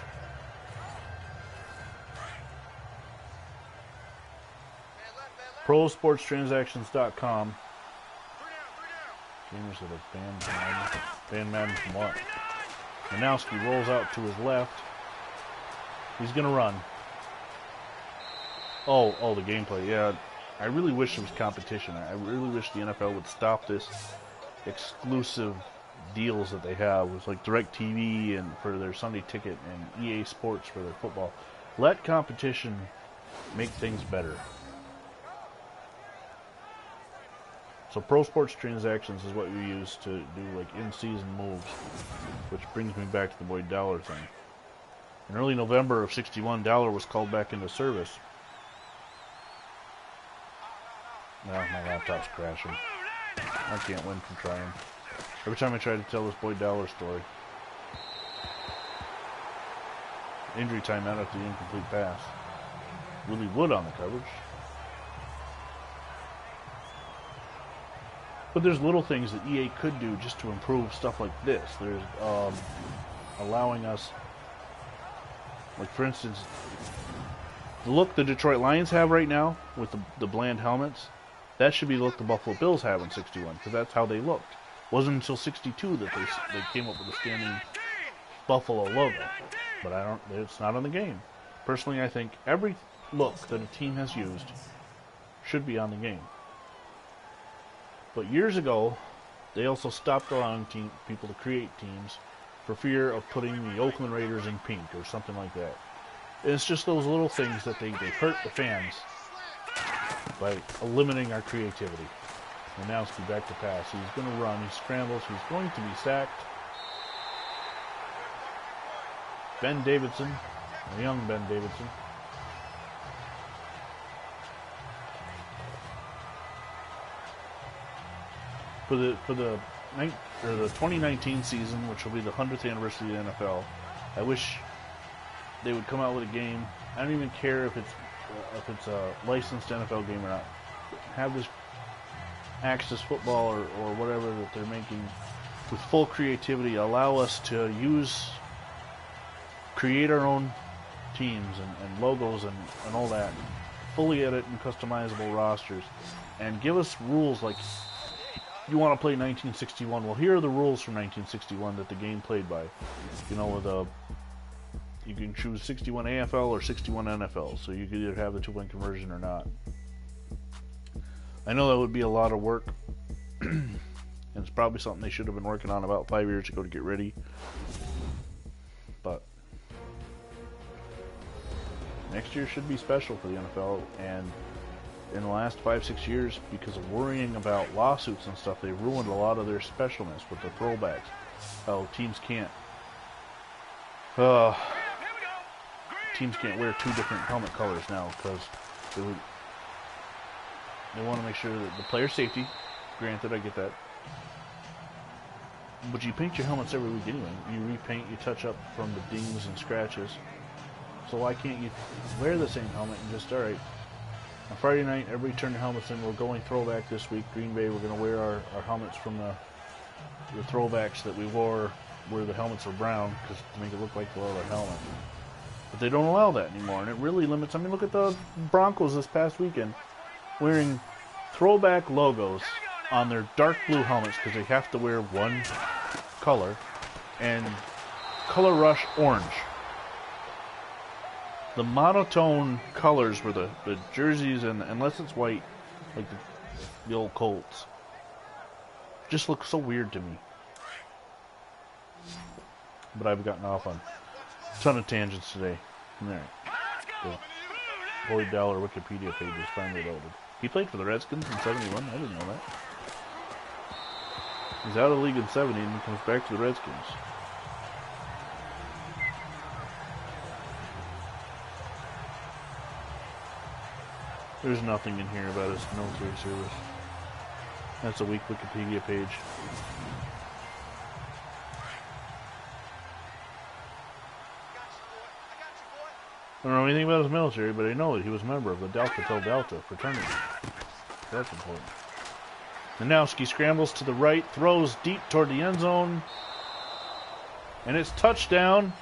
ProSportsTransactions.com. Gamers that have banned Madden from what? Manowski rolls out to his left. He's going to run. Oh, the gameplay. Yeah, I really wish there was competition. I really wish the NFL would stop this exclusive deals that they have with like DirecTV and for their Sunday Ticket and EA Sports for their football. Let competition make things better. So Pro Sports Transactions is what you use to do like in-season moves, which brings me back to the Boyd Dollar thing. In early November of '61, Dollar was called back into service. Now my laptop's crashing. I can't win from trying. Every time I try to tell this Boyd Dollar story. Injury timeout after the incomplete pass. Willie Wood on the coverage. But there's little things that EA could do just to improve stuff like this. There's allowing us, like for instance, the look the Detroit Lions have right now with the bland helmets, that should be the look the Buffalo Bills have in '61 because that's how they looked. It wasn't until '62 that they came up with the standing Buffalo logo. But it's not on the game. Personally, I think every look that a team has used should be on the game. But years ago, they also stopped allowing people to create teams for fear of putting the Oakland Raiders in pink or something like that. It's just those little things that they hurt the fans by limiting our creativity. And now it's back to pass. He's going to run. He scrambles. He's going to be sacked. Ben Davidson, a young Ben Davidson. For the 2019 season, which will be the 100th anniversary of the NFL, I wish they would come out with a game. I don't even care if it's a licensed NFL game or not. Have this Access Football or whatever that they're making with full creativity. Allow us to create our own teams and logos and all that. Fully edit and customizable rosters. And give us rules like, you want to play 1961. Well, here are the rules from 1961 that the game played by. You know, you can choose 61 AFL or 61 NFL. So you could either have the two-point conversion or not. I know that would be a lot of work. And it's probably something they should have been working on about 5 years ago to get ready. But next year should be special for the NFL. And in the last 5-6 years, because of worrying about lawsuits and stuff, they've ruined a lot of their specialness with the throwbacks. How teams can't wear two different helmet colors now because they want to make sure that the player safety. Granted, I get that. But you paint your helmets every week anyway. You repaint, you touch up from the dings and scratches. So why can't you wear the same helmet and just, alright, on Friday night, everybody turn their helmets in. We're going throwback this week. Green Bay, we're going to wear our helmets from the throwbacks that we wore where the helmets were brown because to make it look like the other helmet. But they don't allow that anymore, and it really limits. I mean, look at the Broncos this past weekend wearing throwback logos on their dark blue helmets because they have to wear one color, and Color Rush orange. The monotone colors were the jerseys, and unless it's white, like the old Colts, just look so weird to me. But I've gotten off on a ton of tangents today. Alright. The Boyd Dollar Wikipedia page is finally loaded. He played for the Redskins in '71. I didn't know that. He's out of the league in '70 and he comes back to the Redskins. There's nothing in here about his military service. That's a weak Wikipedia page. I don't know anything about his military, but I know that he was a member of the Delta Tau Delta fraternity. That's important. Manowski scrambles to the right, throws deep toward the end zone, and it's touchdown.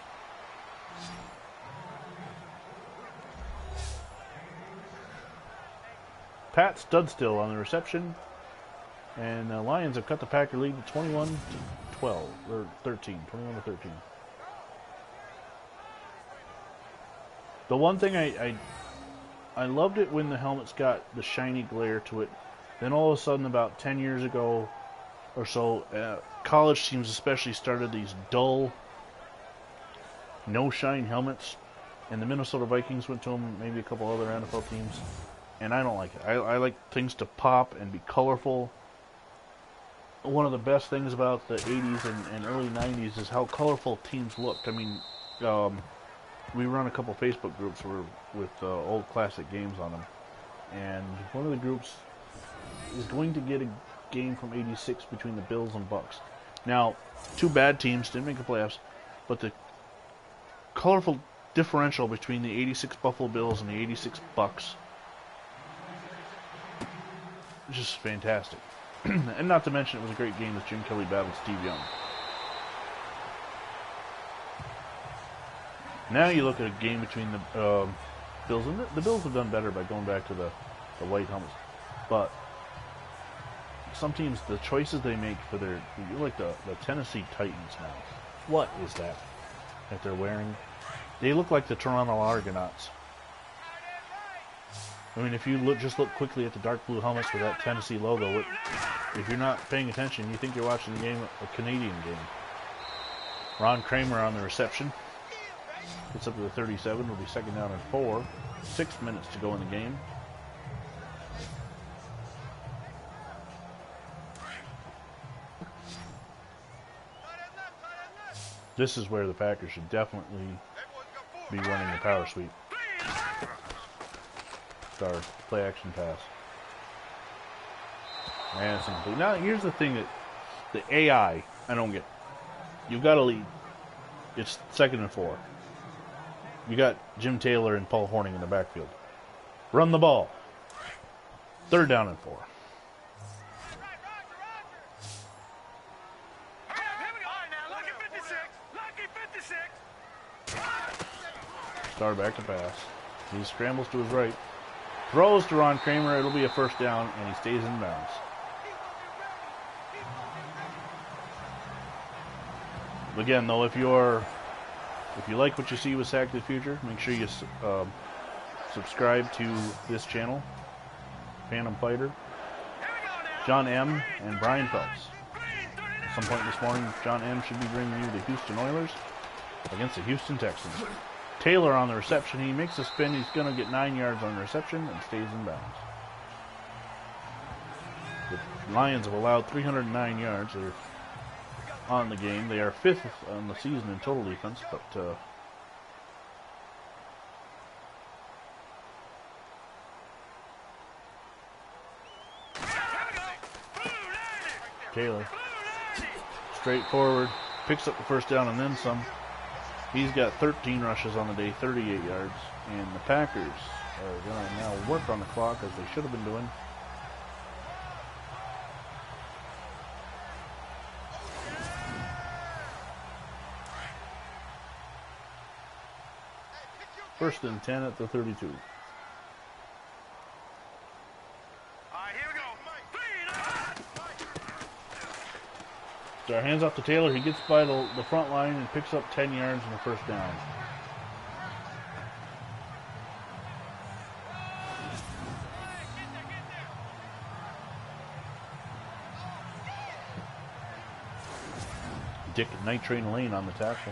Pat Studstill on the reception. And the Lions have cut the Packer lead to 21 to 12, or 13, 21 to 13. The one thing I loved it when the helmets got the shiny glare to it. Then all of a sudden, about 10 years ago or so, college teams especially started these dull, no-shine helmets. And the Minnesota Vikings went to them, maybe a couple other NFL teams. And I don't like it. I like things to pop and be colorful. One of the best things about the 80s and early 90s is how colorful teams looked. I mean, we run a couple Facebook groups with old classic games on them. And one of the groups is going to get a game from 86 between the Bills and Bucks. Now, two bad teams didn't make the playoffs, but the colorful differential between the 86 Buffalo Bills and the 86 Bucks is just fantastic. And not to mention it was a great game as Jim Kelly battled Steve Young. Now you look at a game between the Bills, and the Bills have done better by going back to the white helmets. But some teams, the choices they make for their, you're like the Tennessee Titans now. What is that they're wearing? They look like the Toronto Argonauts. I mean, if you just look quickly at the dark blue helmets with that Tennessee logo, if you're not paying attention, you think you're watching a Canadian game. Ron Kramer on the reception. Gets up to the 37. Will be second down and 4. 6 minutes to go in the game. This is where the Packers should definitely be running the power sweep. Our play action pass. And it's incomplete. Now here's the thing that the AI I don't get. You've got a lead. It's second and 4. You got Jim Taylor and Paul Horning in the backfield. Run the ball. Third down and 4. Star back to pass. He scrambles to his right. Throws to Ron Kramer. It'll be a first down, and he stays in bounds. Again, though, if you like what you see with Sack to the Future, make sure you subscribe to this channel, Phantom Fighter, John M. and Brian Phelps. At some point this morning, John M. should be bringing you the Houston Oilers against the Houston Texans. Taylor on the reception. He makes a spin. He's going to get 9 yards on the reception and stays in bounds. The Lions have allowed 309 yards. They're on the game. They are 5th on the season in total defense, but Taylor, straightforward, picks up the first down and then some. He's got 13 rushes on the day, 38 yards, and the Packers are going to now work on the clock as they should have been doing. First and 10 at the 32. So our hands off to Taylor. He gets by the front line and picks up 10 yards and a first down. Dick Nitrain Lane on the tackle.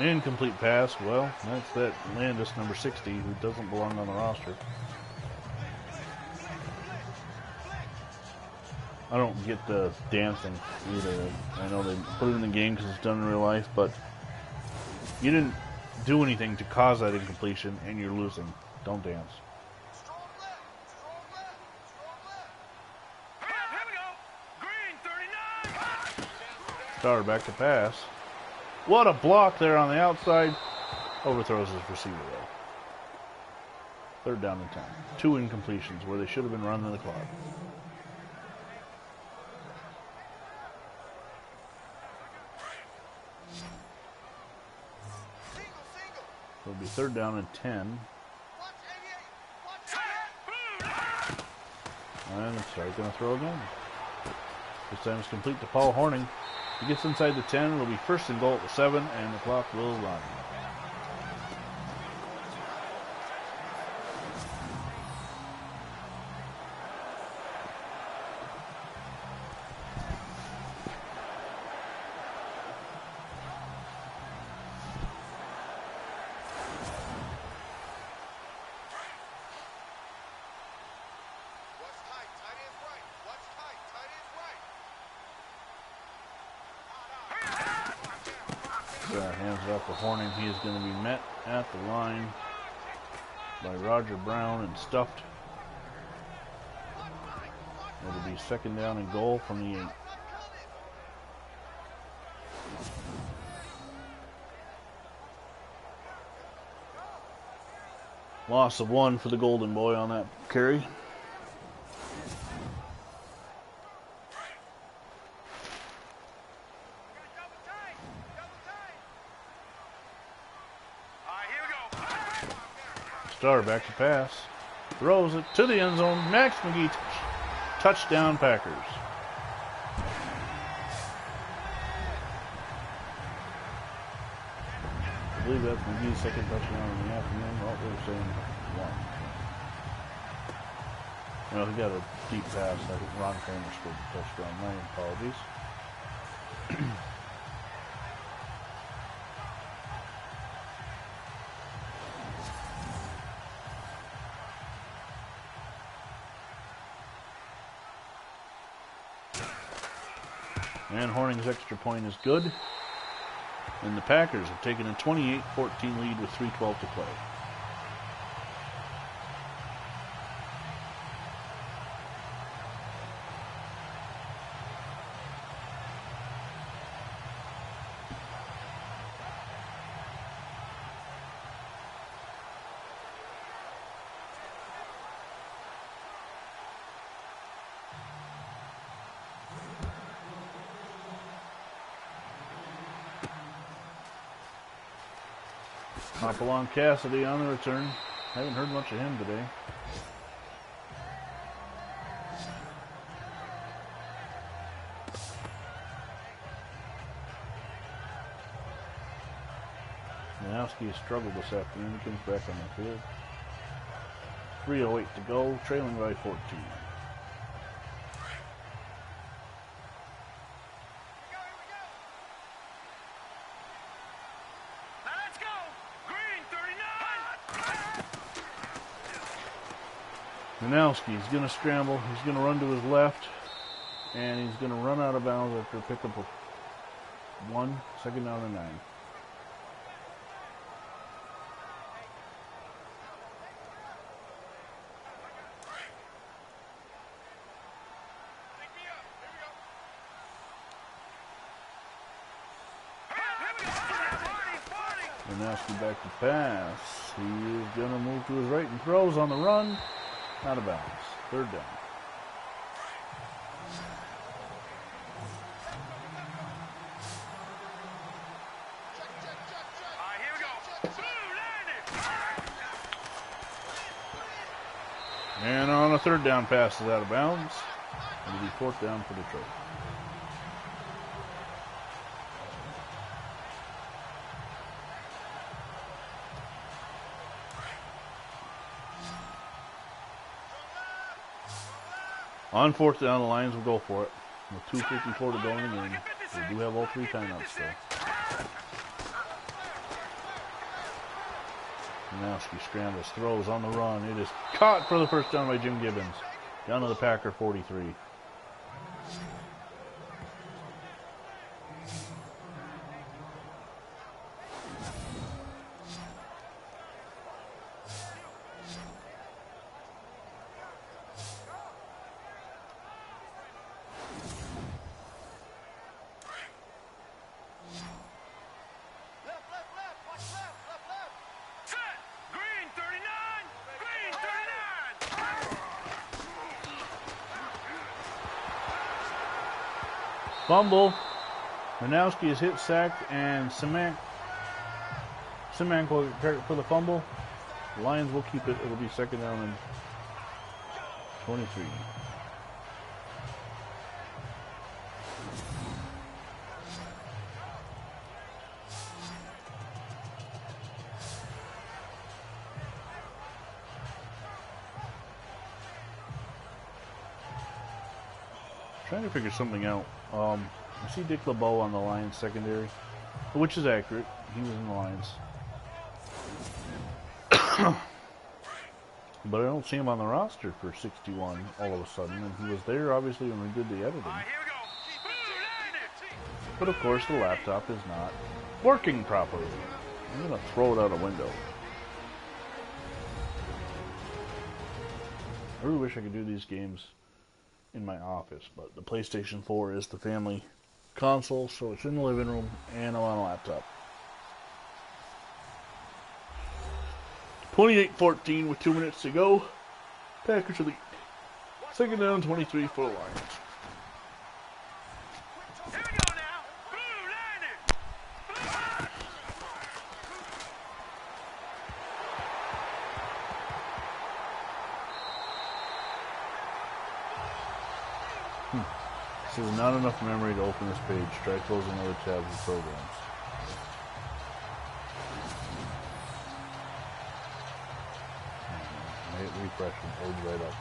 Incomplete pass. Well, that's that Landis, number 60, who doesn't belong on the roster. I don't get the dancing either. I know they put it in the game because it's done in real life, but you didn't do anything to cause that incompletion, and you're losing. Don't dance. Starter back to pass. What a block there on the outside. Overthrows his receiver, though. Third down and 10. 2 incompletions where they should have been running the clock. It'll be third down and 10. And Starr's going to throw again. This time it's complete to Paul Horning. He gets inside the 10. It'll be first and goal at the 7, and the clock will run. Hands it off to Horning. He is going to be met at the line by Roger Brown and stuffed. It'll be second down and goal from the 8. Loss of 1 for the Golden Boy on that carry. Starr back to pass. Throws it to the end zone. Max McGee touchdown Packers. I believe that's McGee's second touchdown in the afternoon. Well, they're saying 1. Well, he got a deep pass. I think Ron Kramer scored the touchdown. My apologies. And Horning's extra point is good. And the Packers have taken a 28-14 lead with 3:12 to play. Hopalong Cassidy on the return. Haven't heard much of him today. Janowski has struggled this afternoon. He comes back on the field. 3:08 to go, trailing by 14. Janowski's going to scramble. He's going to run to his left. And he's going to run out of bounds after a pickup of 1, second down and 9. Janowski back to pass. He is going to move to his right and throws on the run. Out of bounds. Third down. And on a third down pass is out of bounds. It'll be fourth down for Detroit. On fourth down, the Lions will go for it. With 2:54 to go in the game. They do have all 3 timeouts still. Janowski scrambles, throws on the run. It is caught for the first down by Jim Gibbons. Down to the Packer 43. Fumble. Manowski is hit, sacked, and Simak will get credit for the fumble. The Lions will keep it. It'll be second down and 23. Trying to figure something out. I see Dick LeBeau on the Lions secondary, which is accurate. He was in the Lions. But I don't see him on the roster for 61 all of a sudden, and he was there obviously when we did the editing. But of course the laptop is not working properly. I'm going to throw it out a window. I really wish I could do these games in my office, but the PlayStation 4 is the family console, so it's in the living room and I'm on a laptop. 28-14 with 2 minutes to go. Packers lead. Second down, 23 for the Lions. Here we go now. Blue landed. This is not enough memory to open this page. Try closing other tabs and programs. Refresh and load right up.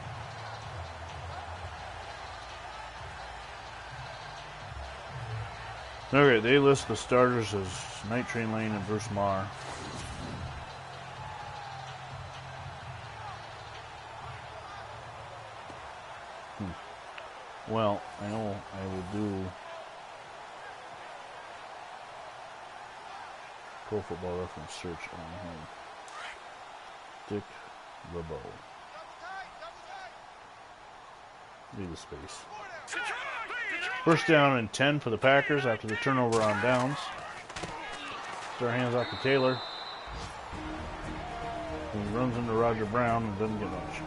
Okay, they list the starters as Night Train Lane and Bruce Marr. Well, I know I will do Pro Football Reference search on him. Dick LeBeau. Leave the space. First down and 10 for the Packers after the turnover on downs. Their hands off to Taylor. He runs into Roger Brown and doesn't get much.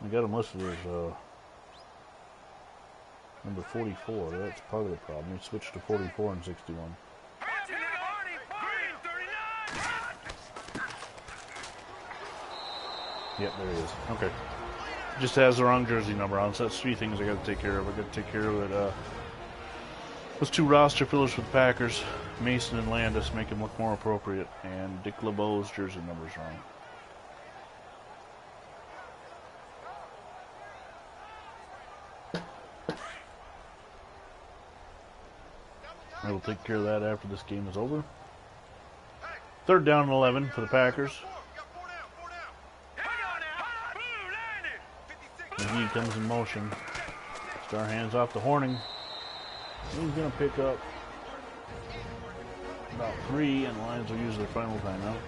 I got him listed as number 44. That's part of the problem. He switched to 44 and 61. Yep, there he is. Okay. Just has the wrong jersey number on, so that's 3 things I got to take care of. I got to take care of it. Those 2 roster fillers for the Packers, Mason and Landis, make him look more appropriate, and Dick LeBeau's jersey number's wrong. I will take care of that after this game is over. Third down and 11 for the Packers. McGee comes in motion. Star hands off to Horning. He's going to pick up about 3, and the Lions will use their final timeout.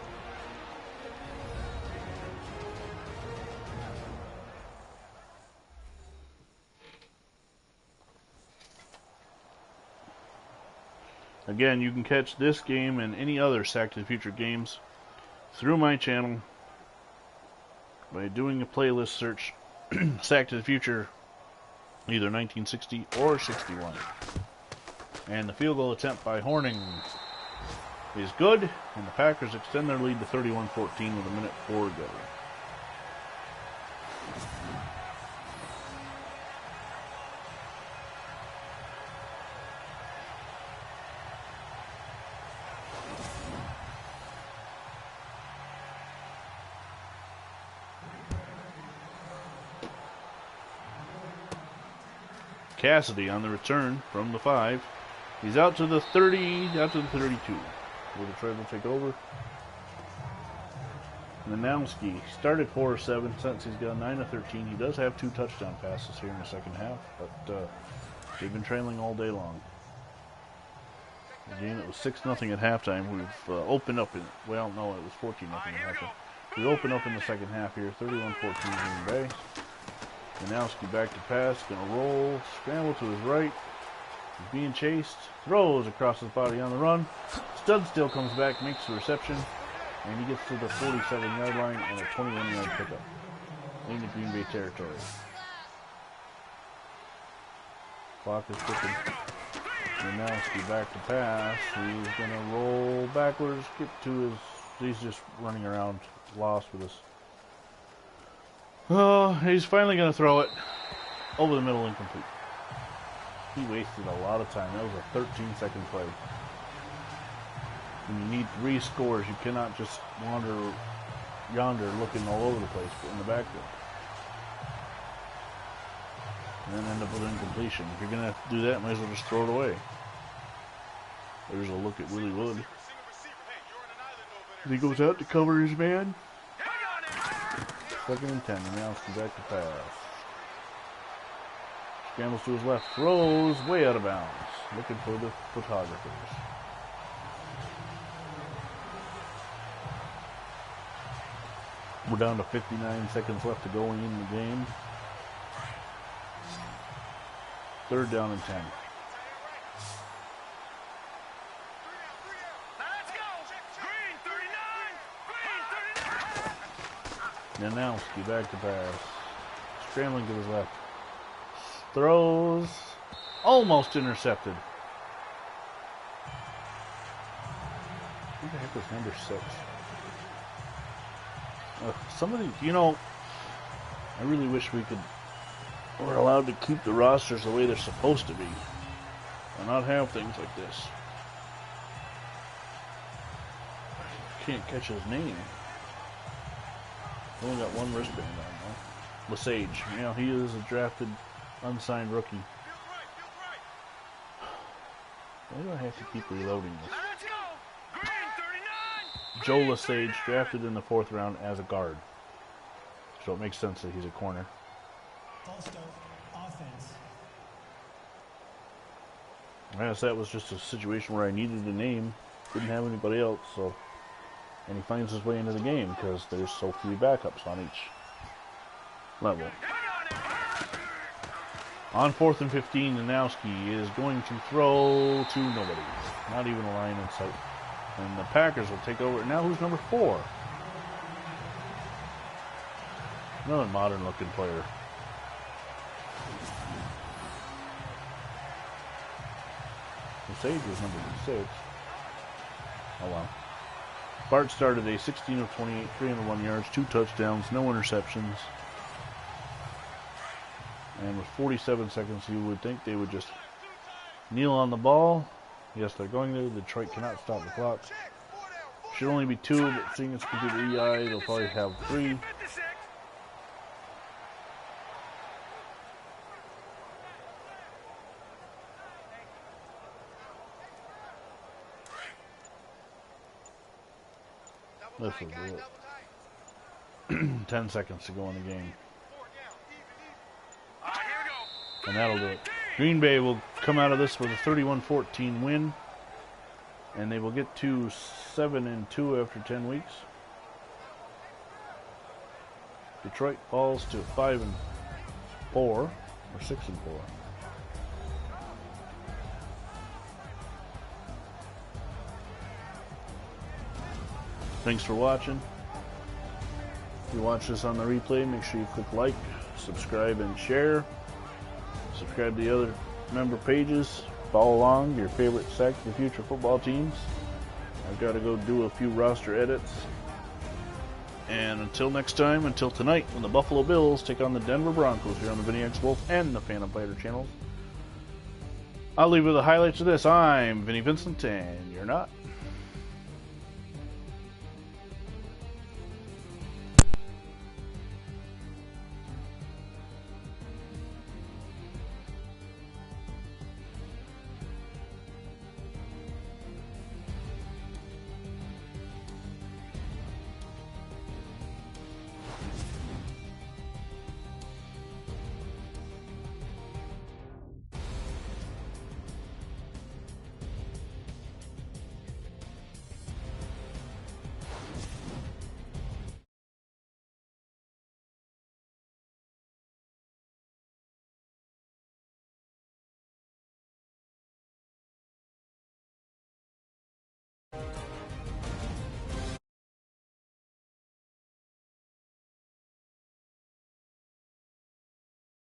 Again, you can catch this game and any other Sack to the Future games through my channel by doing a playlist search, Sack to the Future, either 1960 or 61. And the field goal attempt by Horning is good, and the Packers extend their lead to 31-14 with 1:04 to go. Cassidy on the return from the 5. He's out to the 30, out to the 32. Will Detroit will take over. Manowski started 4-7 since he's got 9-13. He does have 2 touchdown passes here in the second half, but they've been trailing all day long. The game that was 6-0 at halftime, we've opened up in, well, no, it was 14-0 at halftime. We open up in the second half here, 31-14 Green Bay. Manowski back to pass, gonna roll, scramble to his right. He's being chased. Throws across his body on the run. Stud still comes back, makes the reception. And he gets to the 47-yard line and a 21-yard pickup into Green Bay territory. Clock is ticking. Janowski back to pass. He's going to roll backwards, get to his... He's just running around, lost with us. Oh, he's finally going to throw it. Over the middle, incomplete. He wasted a lot of time. That was a 13-second play. When you need 3 scores, you cannot just wander yonder looking all over the place in the backfield. And then end up with an incompletion. If you're going to have to do that, might as well just throw it away. There's a look at Willie Wood. He goes out to cover his man. 2nd and 10, and now he's back to pass. Scrambles to his left, throws way out of bounds. Looking for the photographers. We're down to 59 seconds left to go in the game. 3rd down and 10. Janowski back to pass. Scrambling to his left. Throws. Almost intercepted. Who the heck was number 6? Somebody, you know, I really wish we were allowed to keep the rosters the way they're supposed to be. And not have things like this. Can't catch his name. Only got one wristband on though. Lesage. You know, he is a drafted, unsigned rookie. Why do I have to keep reloading this? Joe Lesage, drafted in the 4th round as a guard. So it makes sense that he's a corner. False start, offense. I guess that was just a situation where I needed a name. Didn't have anybody else, so... And he finds his way into the game because there's so few backups on each level. On 4th and 15, Janowski is going to throw to nobody. Not even a line in sight. And the Packers will take over. Now who's number 4? Another modern-looking player. Sage was number 6. Oh, wow. Bart started a 16 of 28, 301 yards, 2 touchdowns, no interceptions. And with 47 seconds, you would think they would just kneel on the ball. Yes, they're going there. Detroit cannot stop the clock. Should only be 2, but seeing it's computer EI, they'll probably have 3. This is it. 10 seconds to go in the game. And that'll do it. Green Bay will come out of this with a 31-14 win. And they will get to 7-2 after 10 weeks. Detroit falls to 5-4 or 6-4. Thanks for watching. If you watch this on the replay, make sure you click like, subscribe, and share. Subscribe to the other member pages. Follow along your favorite sector future football teams. I've got to go do a few roster edits. And until next time, until tonight, when the Buffalo Bills take on the Denver Broncos here on the VinnyXWolf and the Phantom Fighter channels, I'll leave you with the highlights of this. I'm Vinny Vincent, and you're not.